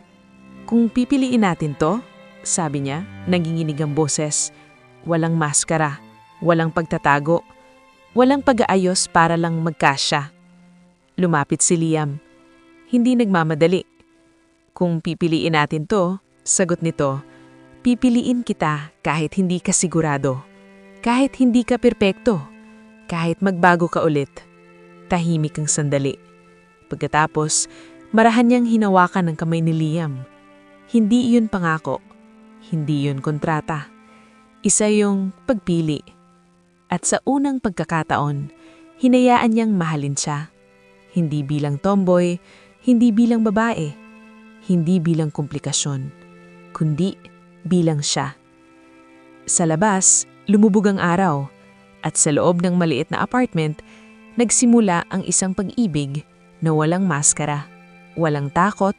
Kung pipiliin natin to, sabi niya, nanginginig ang boses. Walang maskara, walang pagtatago, walang pag-aayos para lang magkasya. Lumapit si Liam. Hindi nagmamadali. Kung pipiliin natin to, sagot nito, pipiliin kita kahit hindi ka sigurado, kahit hindi ka perpekto, kahit magbago ka ulit. Tahimik ang sandali. Pagkatapos, marahan niyang hinawakan ng kamay ni Liam. Hindi iyon pangako, hindi iyon kontrata. Isa yung pagpili. At sa unang pagkakataon, hinayaan niyang mahalin siya. Hindi bilang tomboy, hindi bilang babae, hindi bilang komplikasyon, kundi bilang siya. Sa labas, lumubog ang araw, at sa loob ng maliit na apartment, nagsimula ang isang pag-ibig na walang maskara, walang takot,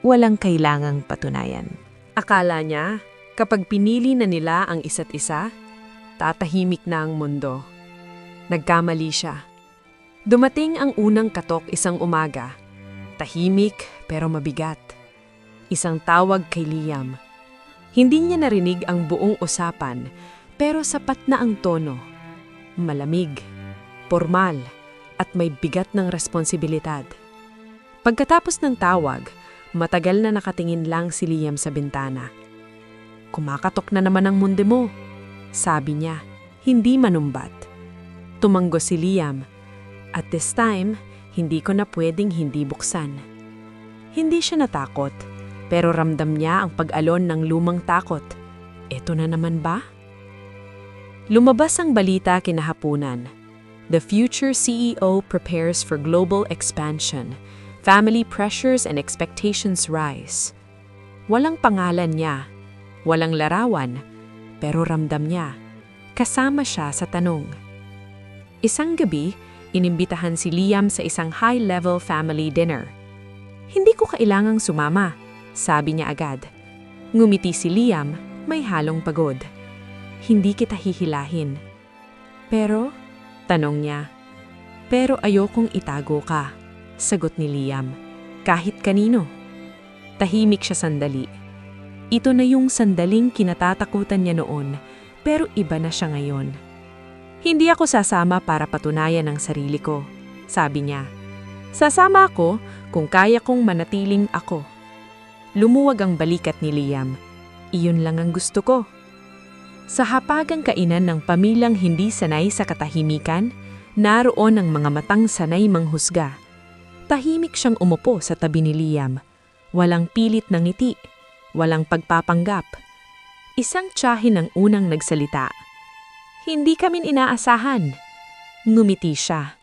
walang kailangang patunayan. Akala niya, kapag pinili na nila ang isa't isa, tatahimik na ang mundo. Nagkamali siya. Dumating ang unang katok isang umaga. Tahimik pero mabigat. Isang tawag kay Liam. Hindi niya narinig ang buong usapan, pero sapat na ang tono. Malamig, formal, at may bigat ng responsibilidad. Pagkatapos ng tawag, matagal na nakatingin lang si Liam sa bintana. Kumakatok na naman ang mundo mo, sabi niya, hindi manumbat. Tumanggo si Liam. At this time, hindi ko na pwedeng hindi buksan. Hindi siya natakot, pero ramdam niya ang pag-alon ng lumang takot. Eto na naman ba? Lumabas ang balita kinahapunan. The future CEO prepares for global expansion. Family pressures and expectations rise. Walang pangalan niya, walang larawan, pero ramdam niya. Kasama siya sa tanong. Isang gabi, inimbitahan si Liam sa isang high-level family dinner. Hindi ko kailangang sumama, sabi niya agad. Ngumiti si Liam, may halong pagod. Hindi kita hihilahin. Pero, tanong niya, pero ayokong itago ka, sagot ni Liam, kahit kanino. Tahimik siya sandali. Ito na yung sandaling kinatatakutan niya noon, pero iba na siya ngayon. Hindi ako sasama para patunayan ang sarili ko, sabi niya. Sasama ako kung kaya kong manatiling ako. Lumuwag ang balikat ni Liam. Iyon lang ang gusto ko. Sa hapagang kainan ng pamilyang hindi sanay sa katahimikan, naroon ang mga matang sanay manghusga. Tahimik siyang umupo sa tabi ni Liam. Walang pilit ng ngiti, walang pagpapanggap. Isang tiyahin ang unang nagsalita. Hindi kami inaasahan. Ngumiti siya.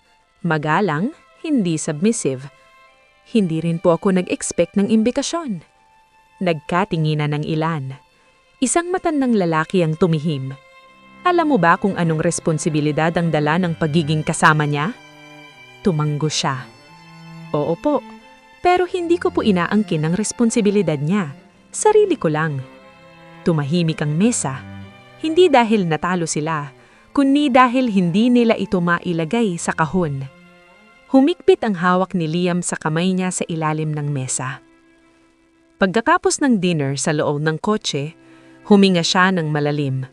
Magalang, hindi submissive. Hindi rin po ako nag-expect ng imbikasyon. Nagkatinginan ng ilan. Isang matandang lalaki ang tumihim. Alam mo ba kung anong responsibilidad ang dala ng pagiging kasama niya? Tumanggo siya. Oo po, pero hindi ko po inaangkin ang responsibilidad niya. Sarili ko lang. Tumahimik ang mesa. Hindi dahil natalo sila, kundi dahil hindi nila ito mailagay sa kahon. Humigpit ang hawak ni Liam sa kamay niya sa ilalim ng mesa. Pagkatapos ng dinner sa loob ng kotse, huminga siya ng malalim.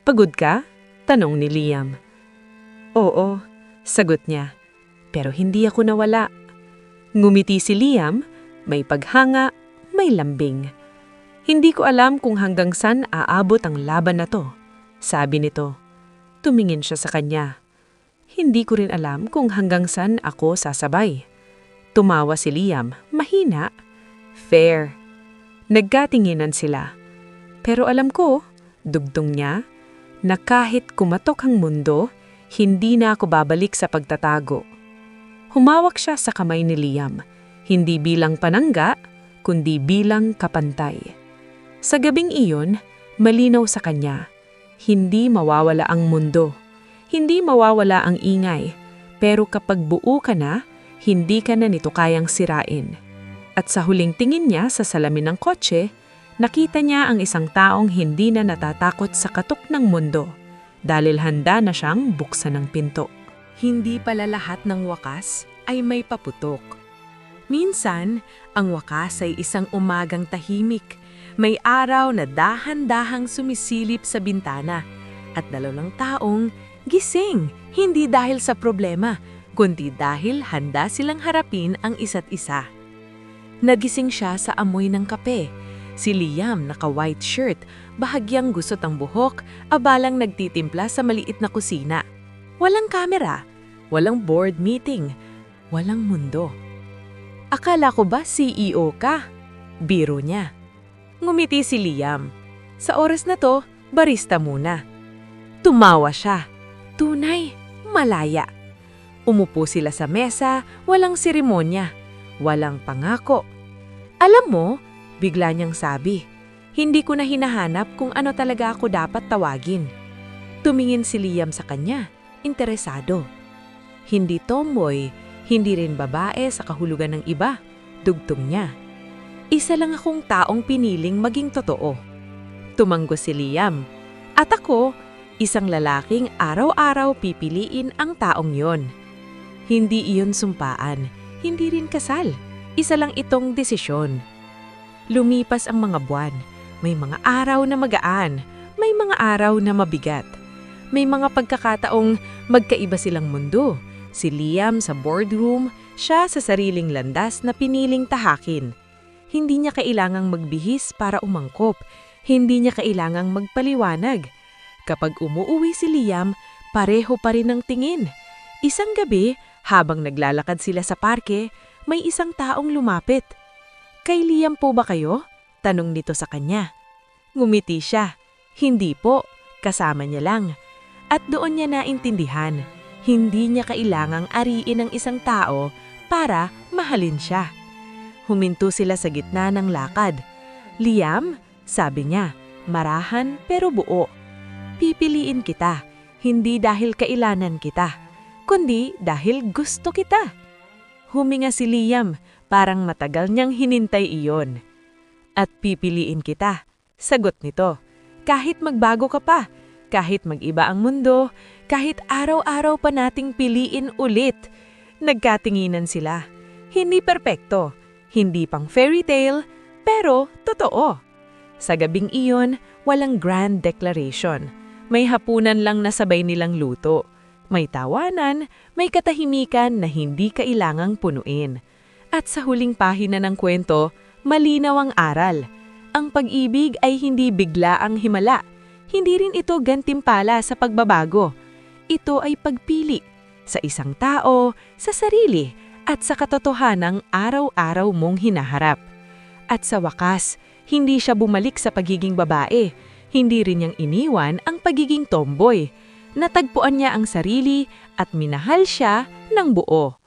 Pagod ka? Tanong ni Liam. Oo, sagot niya. Pero hindi ako nawala. Ngumiti si Liam, may paghanga, may lambing. Hindi ko alam kung hanggang saan aabot ang laban na to, sabi nito. Tumingin siya sa kanya. Hindi ko rin alam kung hanggang saan ako sasabay. Tumawa si Liam, mahina. Fair. Nagkatinginan sila. Pero alam ko, dugtong niya, na kahit kumatok ang mundo, hindi na ako babalik sa pagtatago. Humawak siya sa kamay ni Liam, hindi bilang panangga, kundi bilang kapantay. Sa gabing iyon, malinaw sa kanya, hindi mawawala ang mundo, hindi mawawala ang ingay, pero kapag buo ka na, hindi ka na nito kayang sirain. At sa huling tingin niya sa salamin ng kotse, Nakita niya ang isang taong hindi na natatakot sa katok ng mundo dahil handa na siyang buksan ng pinto. Hindi pala lahat ng wakas ay may paputok. Minsan, ang wakas ay isang umagang tahimik. May araw na dahan-dahang sumisilip sa bintana at dalawang taong gising, hindi dahil sa problema, kundi dahil handa silang harapin ang isa't isa. Nagising siya sa amoy ng kape. Si Liam naka-white shirt, bahagyang gusot ang buhok, abalang nagtitimpla sa maliit na kusina. Walang kamera, walang board meeting, walang mundo. Akala ko ba CEO ka? Biro niya. Ngumiti si Liam. Sa oras na to, barista muna. Tumawa siya. Tunay, malaya. Umupo sila sa mesa, walang seremonya, walang pangako. Alam mo, bigla niyang sabi, hindi ko na hinahanap kung ano talaga ako dapat tawagin. Tumingin si Liam sa kanya, interesado. Hindi tomboy, hindi rin babae sa kahulugan ng iba, dugtong niya. Isa lang akong taong piniling maging totoo. Tumanggo si Liam. At ako, isang lalaking araw-araw pipiliin ang taong yon. Hindi iyon sumpaan, hindi rin kasal. Isa lang itong desisyon. Lumipas ang mga buwan. May mga araw na magaan, may mga araw na mabigat. May mga pagkakataong magkaiba silang mundo. Si Liam sa boardroom, siya sa sariling landas na piniling tahakin. Hindi niya kailangang magbihis para umangkop. Hindi niya kailangang magpaliwanag. Kapag umuuwi si Liam, pareho pa rin ang tingin. Isang gabi, habang naglalakad sila sa parke, may isang taong lumapit. Kay Liam po ba kayo? Tanong nito sa kanya. Ngumiti siya. Hindi po, kasama niya lang. At doon niya naintindihan, hindi niya kailangang ariin ang isang tao para mahalin siya. Huminto sila sa gitna ng lakad. Liam, sabi niya, marahan pero buo. Pipiliin kita, hindi dahil kailanan kita, kundi dahil gusto kita. Huminga si Liam, parang matagal niyang hinintay iyon. At pipiliin kita, sagot nito. Kahit magbago ka pa, kahit mag-iba ang mundo, kahit araw-araw pa nating piliin ulit. Nagkatinginan sila. Hindi perpekto, hindi pang fairy tale, pero totoo. Sa gabing iyon, walang grand declaration. May hapunan lang na sabay nilang luto. May tawanan, may katahimikan na hindi kailangang punuin. At sa huling pahina ng kwento, malinaw ang aral. Ang pag-ibig ay hindi bigla ang himala. Hindi rin ito gantimpala sa pagbabago. Ito ay pagpili sa isang tao, sa sarili, at sa katotohanang araw-araw mong hinaharap. At sa wakas, hindi siya bumalik sa pagiging babae. Hindi rin niyang iniwan ang pagiging tomboy. Natagpuan niya ang sarili at minahal siya ng buo.